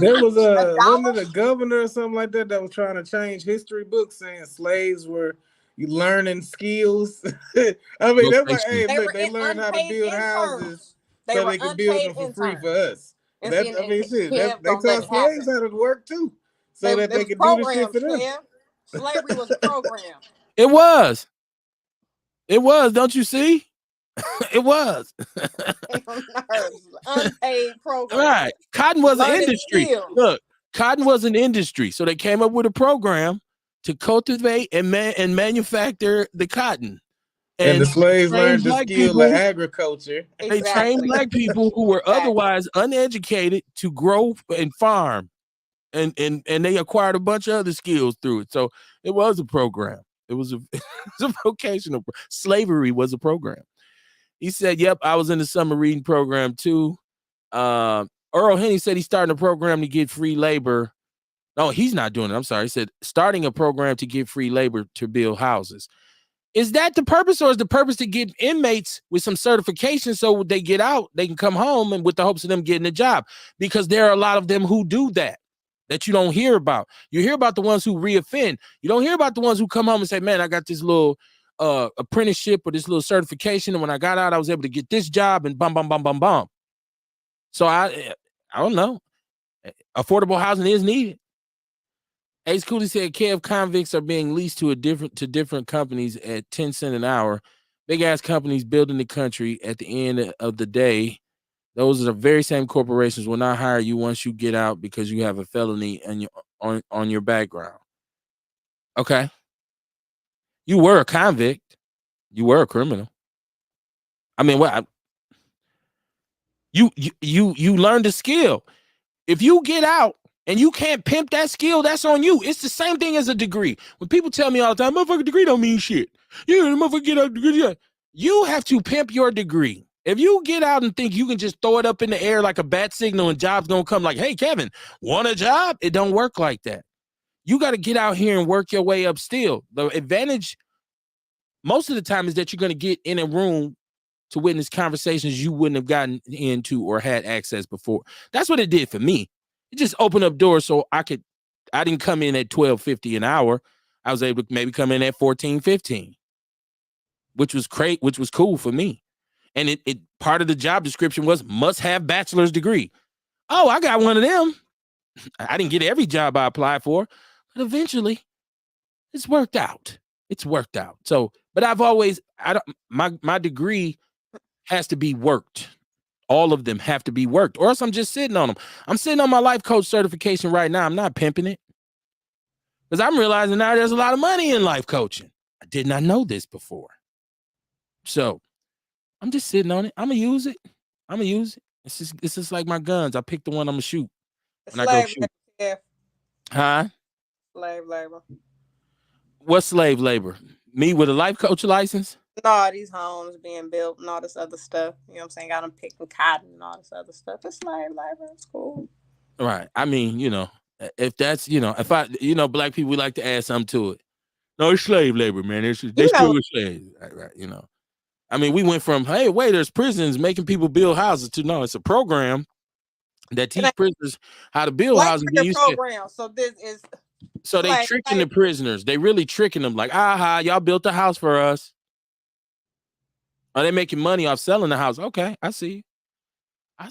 There was $1? wasn't it a governor or something like that was trying to change history books, saying slaves were learning skills. I mean, that's like, hey, They look, were they learned how to unpaid build houses interns. They so were they could build unpaid them for free interns. for us. And That see, I mean, shit, Kev they gonna let taught it happen. slaves how to work too, so that They they was could do the shit programs, for them. Kev. Slavery was a program. It was. It was. Don't you see? It was. Unpaid program. Right. Cotton was an Learning industry. skills. Look, cotton was an industry. So they came up with a program to cultivate and manufacture the cotton. And the slaves learned the black skill people. of agriculture. They trained black people who were otherwise uneducated to grow and farm. And they acquired a bunch of other skills through it. So it was a program. It was a vocational. Slavery was a program. He said, yep, I was in the summer reading program too. Earl Henny said he's starting a program to get free labor. No, he's not doing it. I'm sorry. He said starting a program to get free labor to build houses. Is that the purpose, or is the purpose to get inmates with some certification so when they get out, they can come home and with the hopes of them getting a job? Because there are a lot of them who do that you don't hear about. You hear about the ones who reoffend. You don't hear about the ones who come home and say, man, I got this little apprenticeship or this little certification, and when I got out, I was able to get this job and bum, bum, bum, bum, bum. So I don't know. Affordable housing is needed. Ace Cooley said Kev, convicts are being leased to different companies at 10 cents an hour. Big ass companies building the country. At the end of the day, those are the very same corporations will not hire you once you get out because you have a felony and on your background. Okay. You were a convict. You were a criminal. I mean, what? You learned a skill. If you get out and you can't pimp that skill, that's on you. It's the same thing as a degree. When people tell me all the time, motherfucker, degree don't mean shit. You motherfucker get a degree. You have to pimp your degree. If you get out and think you can just throw it up in the air like a bat signal and jobs gonna come like, hey, Kevin, want a job? It don't work like that. You got to get out here and work your way up still. The advantage most of the time is that you're going to get in a room to witness conversations you wouldn't have gotten into or had access before. That's what it did for me. It just opened up doors so I didn't come in at $12.50 an hour. I was able to maybe come in at $14.15, which was great, which was cool for me. And it part of the job description was must have bachelor's degree. Oh, I got one of them. I didn't get every job I applied for, but eventually it's worked out. It's worked out. So, but my degree has to be worked. All of them have to be worked, or else I'm just sitting on them. I'm sitting on my life coach certification right now. I'm not pimping it because I'm realizing now there's a lot of money in life coaching. I did not know this before. So I'm just sitting on it. I'm going to use it. It's just like my guns. I pick the one I'm going to shoot when I go shoot. Yeah. Huh? Slave labor. What's slave labor? Me with a life coach license? No, these homes being built and all this other stuff. You know what I'm saying? Got them picking cotton and all this other stuff. It's slave labor. It's cool. Right. I mean, if that's, if black people, we like to add something to it. No, it's slave labor, man. They still slaves. Right. I mean, we went from, hey, wait, there's prisons making people build houses to, no, it's a program that teach prisoners how to build houses. So this is. So they tricking the prisoners. They really tricking them like, y'all built a house for us. Are they making money off selling the house? Okay, I see. I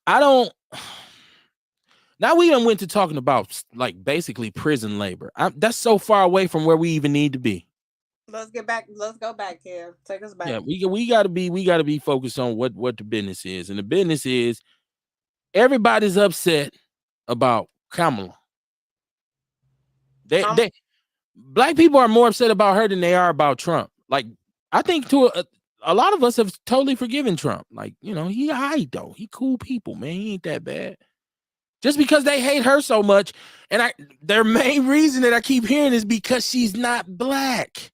don't. Now we done went to talking about like basically prison labor. That's so far away from where we even need to be. Let's go back, Kev. Take us back. Yeah, we gotta be focused on what the business is. And the business is everybody's upset about Kamala. Black people are more upset about her than they are about Trump. Like, I think a lot of us have totally forgiven Trump. Like, he aight though. He cool people, man. He ain't that bad. Just because they hate her so much, and their main reason that I keep hearing is because she's not black.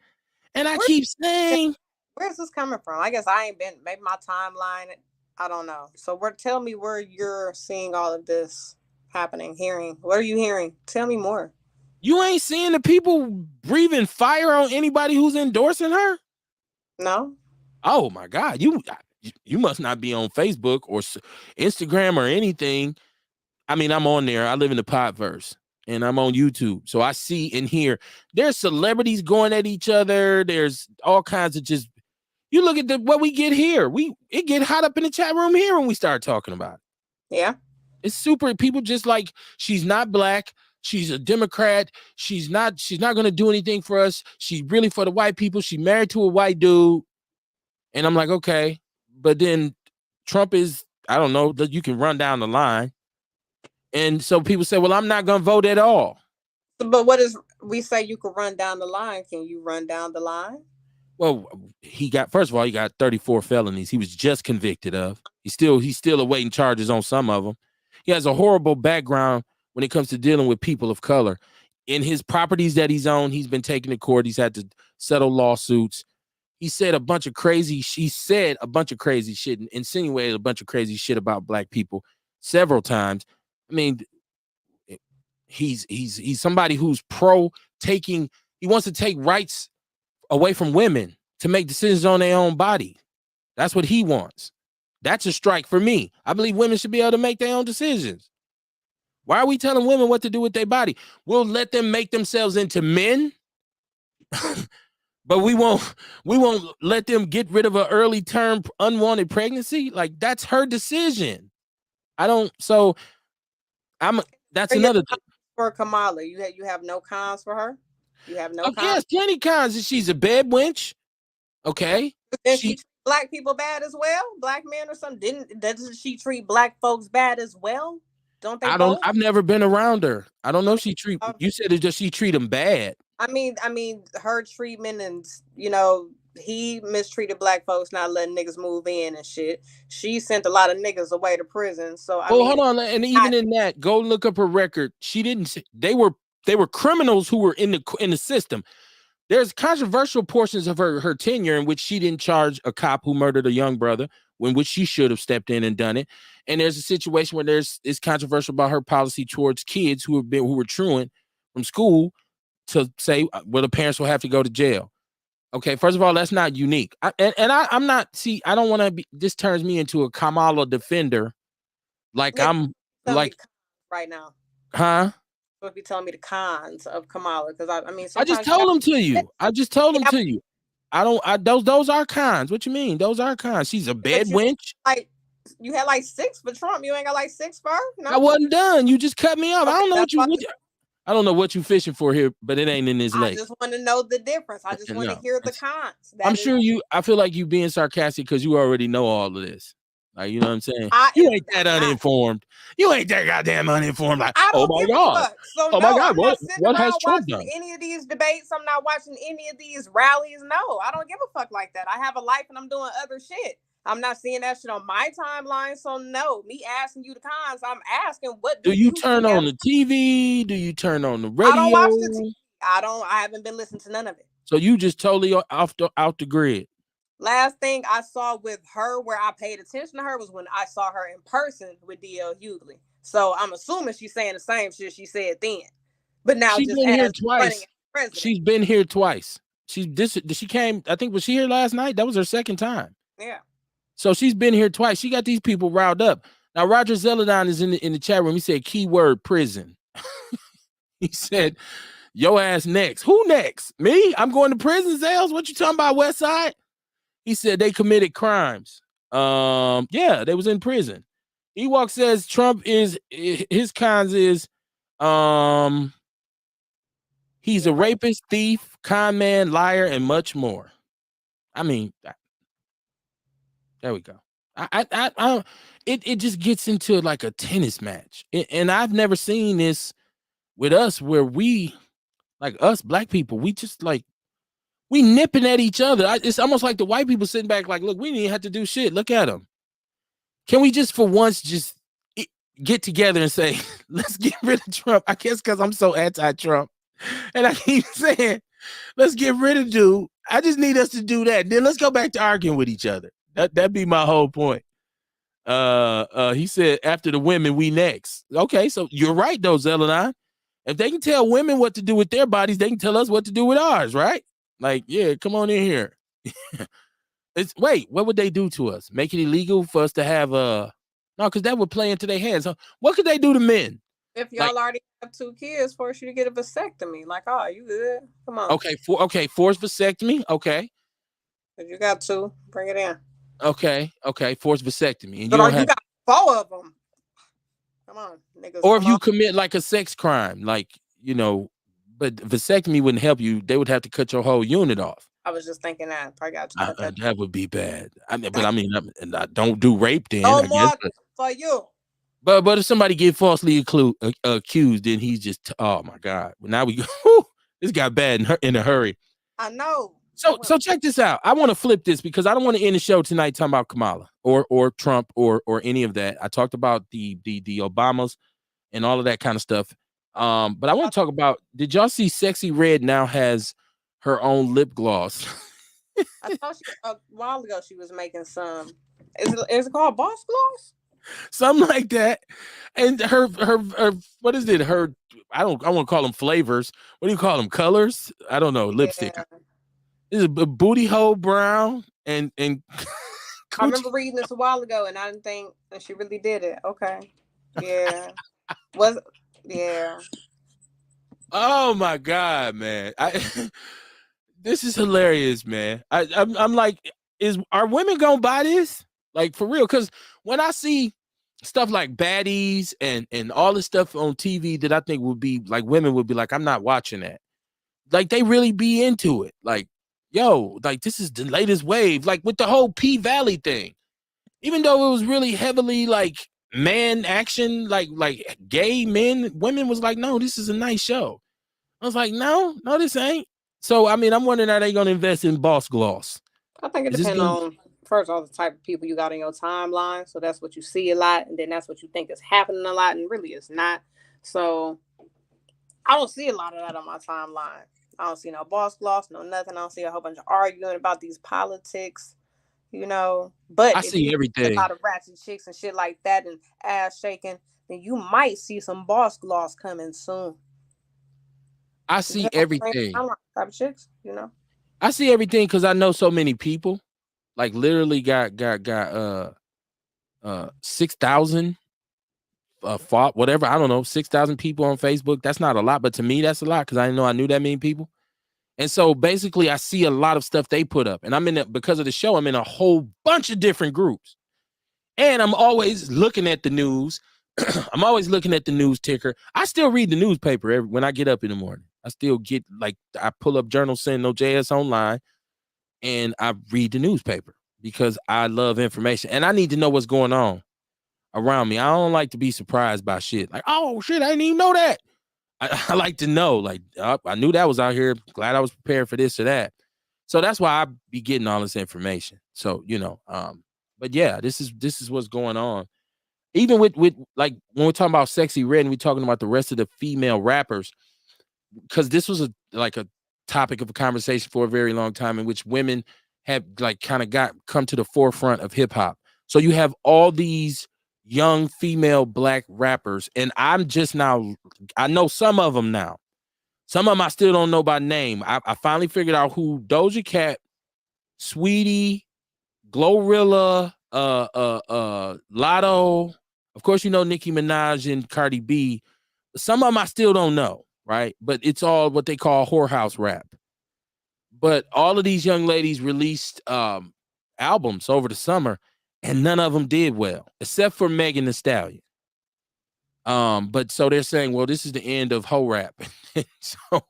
And I keep saying, where's this coming from? I guess I ain't been, maybe my timeline, I don't know. So tell me where you're seeing all of this happening, hearing. What are you hearing? Tell me more. you ain't seeing the people breathing fire on anybody who's endorsing her? No. Oh my God, you must not be on Facebook or Instagram or anything. I mean, I'm on there. I live in the podverse and I'm on YouTube. So I see and hear there's celebrities going at each other. There's all kinds of just, you look at what we get here. It get hot up in the chat room here when we start talking about it. Yeah. It's super. People just like, she's not black. She's a Democrat. She's not going to do anything for us. She's really for the white people. She married to a white dude. And I'm like, okay. But then Trump is, I don't know, you can run down the line. And so people say, well, I'm not going to vote at all. But what is, we say you can run down the line. Can you run down the line? Well, first of all, he got 34 felonies. He was just convicted of. He's still awaiting charges on some of them. He has a horrible background when it comes to dealing with people of color. In his properties that he's owned, he's been taken to court. He's had to settle lawsuits. He said a bunch of crazy shit and insinuated a bunch of crazy shit about black people several times. I mean, he's somebody who's he wants to take rights away from women to make decisions on their own body. That's what he wants. That's a strike for me. I believe women should be able to make their own decisions. Why are we telling women what to do with their body? We'll let them make themselves into men, but we won't let them get rid of an early term unwanted pregnancy. Like, that's her decision. That's another thing. For Kamala, you have no cons for her? You have no cons? Yes, plenty cons. She's a bed wench. Okay. Does she treat black people bad as well? Black men or something? Doesn't she treat black folks bad as well? Don't they? I've never been around her. I don't know if she treat. You said it, does she treat them bad? I mean, her treatment, and he mistreated black folks, not letting niggas move in and shit. She sent a lot of niggas away to prison. So hold on, and even in that, go look up her record. She didn't. They were criminals who were in the system. There's controversial portions of her tenure in which she didn't charge a cop who murdered a young brother, in which she should have stepped in and done it. And there's a situation where it's controversial about her policy towards kids who were truant from school to say, well, the parents will have to go to jail. Okay, first of all, that's not unique. I'm not. See, I don't want to be. This turns me into a Kamala defender. Like, I'm like right now. Huh? Be telling me the cons of Kamala, because I just told them to you. Those are cons. What you mean? Those are cons. She's a bed wench. Like, you had like 6 for Trump. You ain't got like 6 for her? No? I wasn't done. You just cut me off. Okay, I don't know what you fishing for here, but it ain't in this lake. I just want to know the difference. I just want to hear the cons. I feel like you being sarcastic because you already know all of this. Like, you know what I'm saying? You ain't that uninformed. You ain't that goddamn uninformed. Like, oh my God. So oh my God. What has Trump done? Any of these debates? I'm not watching any of these rallies. No, I don't give a fuck like that. I have a life and I'm doing other shit. I'm not seeing that shit on my timeline. So no, me asking you the cons, I'm asking, what do you turn on the TV? Do you turn on the radio? I don't watch the TV. I haven't been listening to none of it. So you just totally out the grid. Last thing I saw with her where I paid attention to her was when I saw her in person with D.L. Hughley. So I'm assuming she's saying the same shit she said then. But now she's been here twice. She's been here twice. She came, I think, was she here last night? That was her second time. Yeah. So she's been here twice. She got these people riled up. Now, Roger Zeladon is in the chat room. He said, keyword prison. He said, yo ass next. Who next? Me? I'm going to prison cells? What you talking about, West Side? He said they committed crimes. Yeah, they was in prison. Ewok says Trump is, his cons is, he's a rapist, thief, con man, liar, and much more. I mean, there we go. It just gets into like a tennis match. And I've never seen this with us where we, like us black people, we just like, we nipping at each other. It's almost like the white people sitting back like, look, we didn't have to do shit. Look at them. Can we just for once just get together and say, let's get rid of Trump? I guess because I'm so anti-Trump. And I keep saying, Let's get rid of dude. I just need us to do that. Then let's go back to arguing with each other. That'd be my whole point. He said, after the women, we next. Okay, so you're right, though, Zelenine. If they can tell women what to do with their bodies, they can tell us what to do with ours, right? Like, yeah, come on in here. Wait, what would they do to us? Make it illegal for us to have no, because that would play into their hands. Huh? What could they do to men? If y'all already have 2 kids, force you to get a vasectomy. Like, oh, you good? Come on. Okay, forced vasectomy. Okay. If you got 2, bring it in. Okay, forced vasectomy. And you got 4 of them. Come on, niggas. Or if you commit like a sex crime, like, but vasectomy wouldn't help you. They would have to cut your whole unit off. I was just thinking that. Probably got that would be bad. I don't do rape then. No more for you. But if somebody get falsely accused, then he's just, oh my God. Now we go. This got bad in a hurry. I know. So check this out. I want to flip this because I don't want to end the show tonight talking about Kamala or Trump or any of that. I talked about the Obamas and all of that kind of stuff. But I want to talk about, did y'all see Sexy Red now has her own lip gloss? I thought a while ago she was making some. Is it called Boss Gloss? Something like that. And her what is it? I want to call them flavors. What do you call them? Colors? I don't know. Lipstick. Yeah. This is a booty hole brown and I remember reading this a while ago and I didn't think that she really did it. Okay. Yeah. Yeah. Oh my God, man. This is hilarious, man. I'm like, are women gonna buy this? Like, for real? Because when I see stuff like baddies and all this stuff on TV that I think would be like, women would be like, I'm not watching that. Like, they really be into it. Like, yo, like, this is the latest wave. Like, with the whole P-Valley thing. Even though it was really heavily, like, man action, like gay men, women was like, no, this is a nice show. I was like, no, this ain't. So, I mean, I'm wondering, are they going to invest in Boss Gloss? I think it depends on, first of all, the type of people you got in your timeline. So that's what you see a lot. And then that's what you think is happening a lot. And really it's not. So I don't see a lot of that on my timeline. I don't see no Boss Gloss, no nothing. I don't see a whole bunch of arguing about these politics, But I see everything. A lot of ratchet chicks and shit like that and ass shaking. Then you might see some Boss Gloss coming soon. I see everything. Type of chicks, I see everything because I know so many people. Like, literally got 6,000 whatever, I don't know, 6,000 people on Facebook. That's not a lot, but to me that's a lot because I didn't know I knew that many people. And so basically I see a lot of stuff they put up, and because of the show, I'm in a whole bunch of different groups, and I'm always looking at the news. I'm always looking at the news ticker. I still read the newspaper when I get up in the morning. I still get, like, I pull up Journal Sentinel JS online and I read the newspaper because I love information and I need to know what's going on around me. I don't like to be surprised by shit. Like, oh shit, I didn't even know that. I like to know, like, I knew that was out here. Glad I was prepared for this or that. So that's why I be getting all this information. So, but yeah, this is what's going on. Even with like when we're talking about Sexy Red and we're talking about the rest of the female rappers, because this was a topic of a conversation for a very long time in which women have like kind of come to the forefront of hip hop. So you have all these young female black rappers, and I'm just now, I know some of them now. Some of them I still don't know by name. I finally figured out who Doja Cat, Sweetie, Glorilla, Lotto, of course, Nicki Minaj and Cardi B. Some of them I still don't know, right? But it's all what they call whorehouse rap. But all of these young ladies released albums over the summer, and none of them did well, except for Megan Thee Stallion. But so they're saying, well, this is the end of hoe rap. So,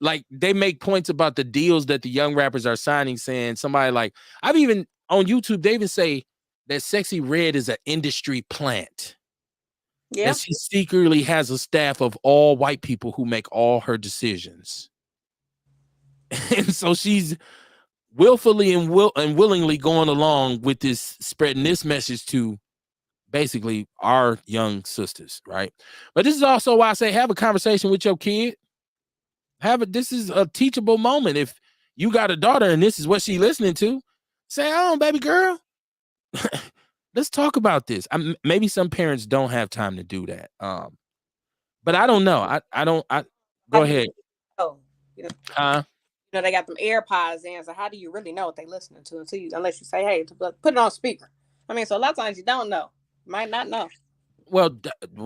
like, they make points about the deals that the young rappers are signing, saying somebody like, I've even on YouTube, they even say that Sexy Red is an industry plant. Yeah. And she secretly has a staff of all white people who make all her decisions. And so she's willfully and willingly going along with this, spreading this message to basically our young sisters, right? But this is also why I say have a conversation with your kid. This is a teachable moment. If you got a daughter and this is what she listening to, say, oh, baby girl, let's talk about this. Maybe some parents don't have time to do that. But I don't know. I go ahead. Oh, you know, they got them AirPods in. So how do you really know what they listening to unless you say, hey, put it on speaker? I mean, so a lot of times you don't know. You might not know. Well,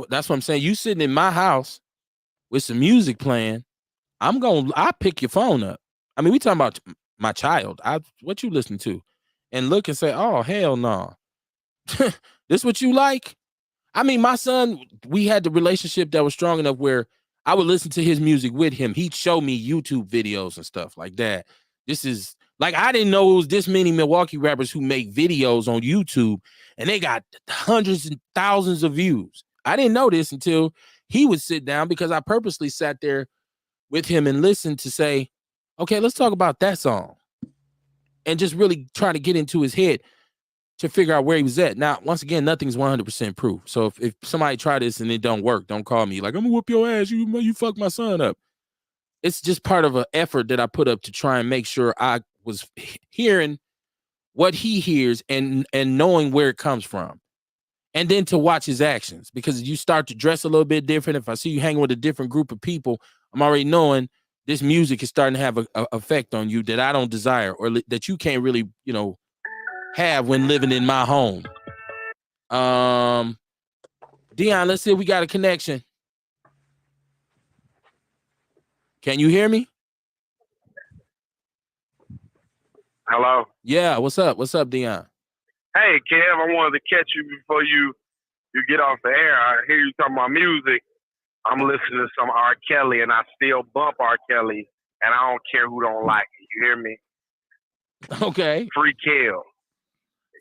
that's what I'm saying. You sitting in my house with some music playing, I pick your phone up. I mean, we talking about my child. What you listen to? And look and say, oh, hell no. This what you like? I mean, my son, we had the relationship that was strong enough where I would listen to his music with him. He'd show me YouTube videos and stuff like that. This is like, I didn't know it was this many Milwaukee rappers who make videos on YouTube and they got hundreds and thousands of views. I didn't know this until he would sit down, because I purposely sat there with him and listened to say, okay, let's talk about that song, and just really try to get into his head to figure out where he was at. Now, once again, nothing's 100% proof. So if somebody try this and it don't work, don't call me like, I'm gonna whoop your ass. You fucked my son up. It's just part of an effort that I put up to try and make sure I was hearing what he hears and knowing where it comes from. And then to watch his actions, because you start to dress a little bit different. If I see you hanging with a different group of people, I'm already knowing this music is starting to have a effect on you that I don't desire, or that you can't really, have when living in my home. Dion, let's see if we got a connection. Can you hear me? Hello? Yeah, what's up? What's up, Dion? Hey, Kev, I wanted to catch you before you get off the air. I hear you talking about music. I'm listening to some R. Kelly, and I still bump R. Kelly, and I don't care who don't like it. You hear me? Okay. Free Kel.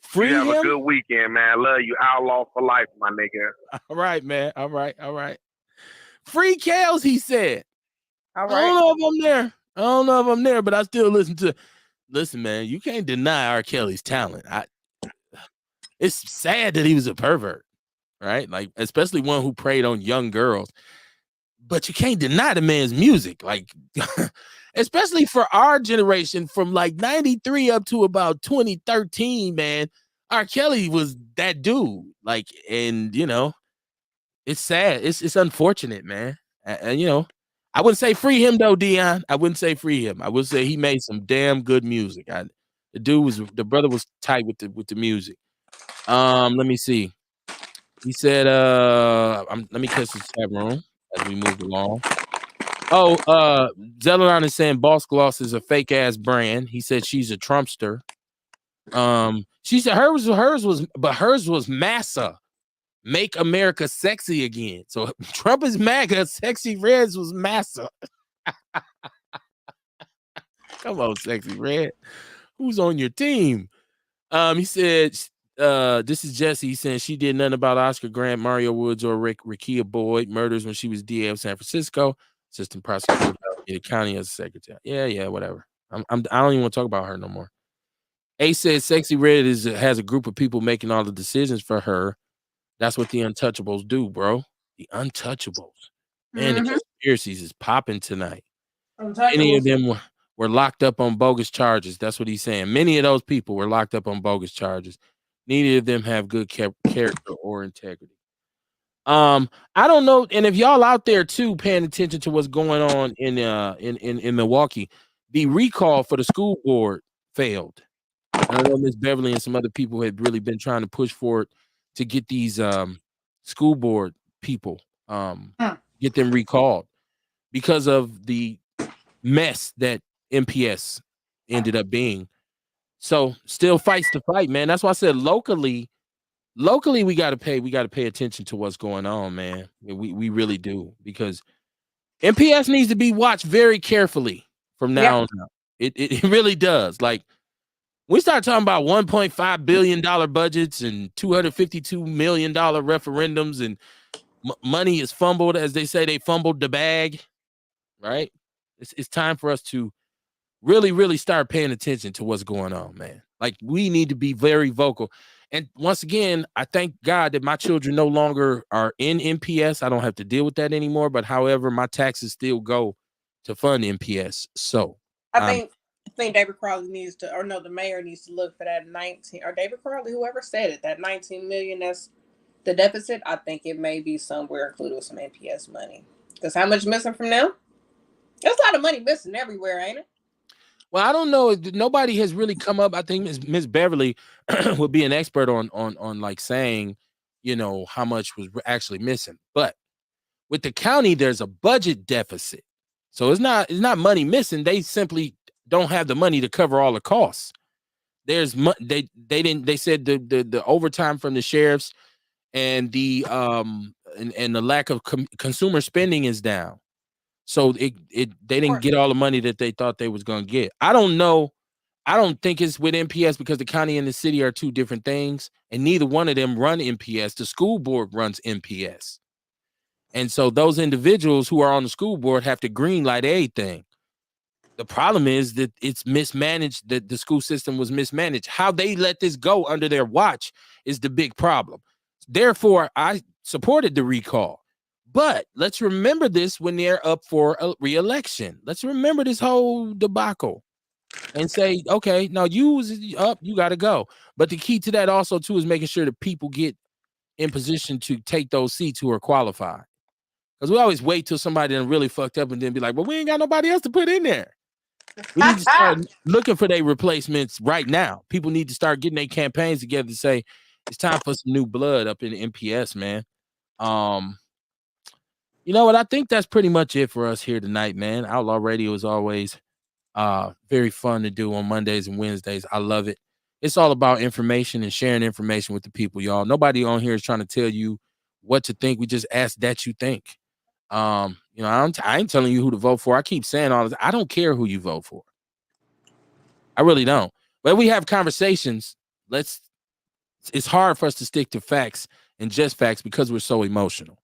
Free you him? Have a good weekend, man. I love you. Outlaw for life, my nigga. All right, man. All right. Free Kels, he said. All right. I don't know if I'm there, but I still listen, man, you can't deny R. Kelly's talent. It's sad that he was a pervert, right? Like, especially one who preyed on young girls. But you can't deny the man's music, like, especially for our generation, from like 93 up to about 2013, man. R. Kelly was that dude. Like, and it's sad. It's unfortunate, man. And I wouldn't say free him though, Dion. I wouldn't say free him. I would say he made some damn good music. The brother was tight with the music. Let me see. He said, let me catch the chat room as we move along. Oh, Zeladon is saying Boss Gloss is a fake ass brand. He said she's a Trumpster. She said hers was Massa. Make America sexy again. So Trump is MAGA, Sexy Reds was Massa. Come on, Sexy Red. Who's on your team? He said, this is Jesse. He said she did nothing about Oscar Grant, Mario Woods, or Rekia Boyd murders when she was DA of San Francisco, assistant prosecutor in county as a secretary. Yeah, whatever. I don't even want to talk about her no more. A said Sexy Red has a group of people making all the decisions for her. That's what the Untouchables do, bro. The Untouchables. Man, the conspiracies is popping tonight. Many of them were locked up on bogus charges. That's what he's saying. Many of those people were locked up on bogus charges. Neither of them have good character or integrity. I don't know. And if y'all out there too paying attention to what's going on in Milwaukee, the recall for the school board failed. I know Miss Beverly and some other people had really been trying to push for it to get these school board people get them recalled because of the mess that MPS ended up being. So still fights to fight, man. That's why I said locally we got to pay attention to what's going on, man. We really do, because MPS needs to be watched very carefully from now on out. It really does. Like, we start talking about $1.5 billion budgets and $252 million referendums, and money is fumbled, as they say, they fumbled the bag, right? It's time for us to really, really start paying attention to what's going on, man. Like, we need to be very vocal. And once again, I thank God that my children no longer are in MPS. I don't have to deal with that anymore. But however, my taxes still go to fund MPS. So I think David Crowley needs to, or no, the mayor needs to look for that 19, or David Crowley, whoever said it, that 19 million that's the deficit. I think it may be somewhere included with some MPS money. Because how much missing from them? There's a lot of money missing everywhere, ain't it? Well, I don't know. Nobody has really come up. I think Miss Beverly would be an expert on like saying, you know, how much was actually missing. But with the county, there's a budget deficit, so it's not money missing. They simply don't have the money to cover all the costs. There's they said the overtime from the sheriffs and the lack of consumer spending is down. So they didn't get all the money that they thought they was going to get. I don't know. I don't think it's with MPS because the county and the city are two different things, and neither one of them run MPS. The school board runs MPS. And so those individuals who are on the school board have to greenlight everything. The problem is that it's mismanaged, that the school system was mismanaged. How they let this go under their watch is the big problem. Therefore, I supported the recall. But let's remember this when they're up for a re-election. Let's remember this whole debacle and say, okay, now you up, you got to go. But the key to that also, too, is making sure that people get in position to take those seats who are qualified. Because we always wait till somebody done really fucked up and then be like, well, we ain't got nobody else to put in there. We need to start looking for their replacements right now. People need to start getting their campaigns together to say, it's time for some new blood up in the MPS, man. You know what? I think that's pretty much it for us here tonight, man. Outlaw Radio is always very fun to do on Mondays and Wednesdays. I love it. It's all about information and sharing information with the people, y'all. Nobody on here is trying to tell you what to think. We just ask that you think. You know, I ain't telling you who to vote for. I keep saying all this. I don't care who you vote for. I really don't. But we have conversations. It's hard for us to stick to facts and just facts because we're so emotional.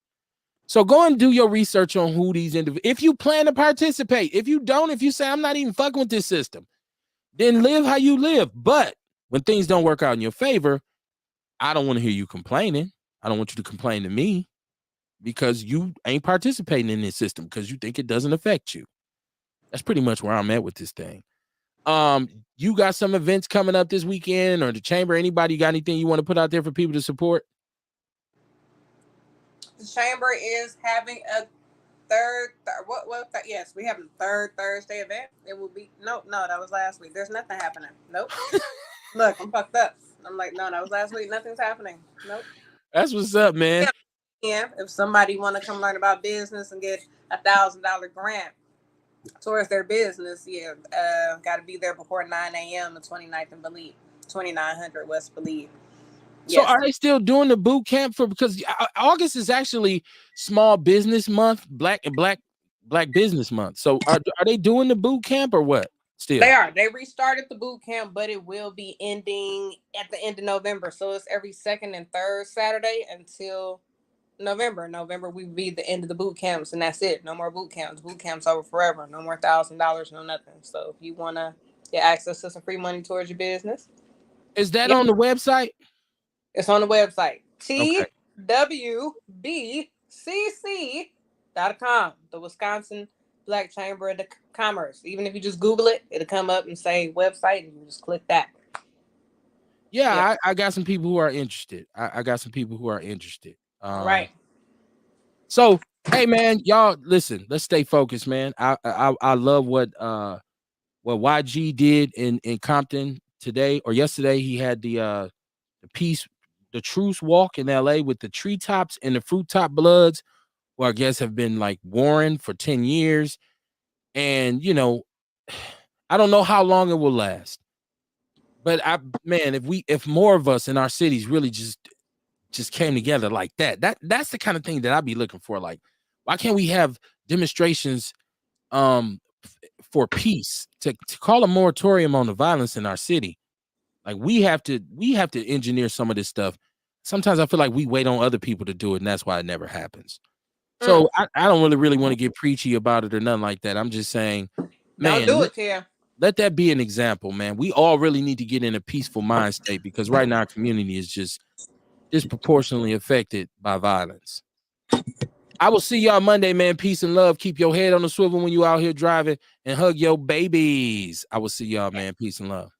So go and do your research on who these individuals, if you plan to participate. If you don't, if you say, I'm not even fucking with this system, then live how you live. But when things don't work out in your favor, I don't want to hear you complaining. I don't want you to complain to me because you ain't participating in this system because you think it doesn't affect you. That's pretty much where I'm at with this thing. You got some events coming up this weekend or the chamber? Anybody got anything you want to put out there for people to support? The chamber is having a yes, we have a third Thursday event. It will be no, that was last week. There's nothing happening. Nope. Look, I'm fucked up. I'm like, no, that was last week. Nothing's happening. Nope. That's what's up, man. Yeah, if somebody want to come learn about business and get $1,000 grant towards their business, got to be there before 9 a.m. the 29th and Believe, 2900 West Believe. So are they still doing the boot camp because August is actually Small Business Month, Black Business Month. So are they doing the boot camp or what? Still, they are. They restarted the boot camp, but it will be ending at the end of November. So it's every second and third Saturday until November. November will be the end of the boot camps, and that's it. No more boot camps. Boot camps over forever. No more $1,000. No nothing. So if you wanna get access to some free money towards your business, is that on the website? It's on the website. TWBCC.com. The Wisconsin Black Chamber of Commerce. Even if you just Google it, it'll come up and say website, and you just click that. Yeah. I got some people who are interested. I got some people who are interested. Right. So, hey, man, y'all, listen. Let's stay focused, man. I love what YG did in Compton today or yesterday. He had the Truce Walk in LA with the treetops and the fruit top bloods, who I guess have been like warring for 10 years. And, you know, I don't know how long it will last. But if more of us in our cities really just came together like that's the kind of thing that I'd be looking for. Like, why can't we have demonstrations for peace to call a moratorium on the violence in our city? Like we have to engineer some of this stuff. Sometimes I feel like we wait on other people to do it, and that's why it never happens. So I don't really want to get preachy about it or nothing like that. I'm just saying, man, don't do it, Tia. Let that be an example, man. We all really need to get in a peaceful mind state because right now our community is just disproportionately affected by violence. I will see y'all Monday, man. Peace and love. Keep your head on the swivel when you out here driving, and hug your babies. I will see y'all, man. Peace and love.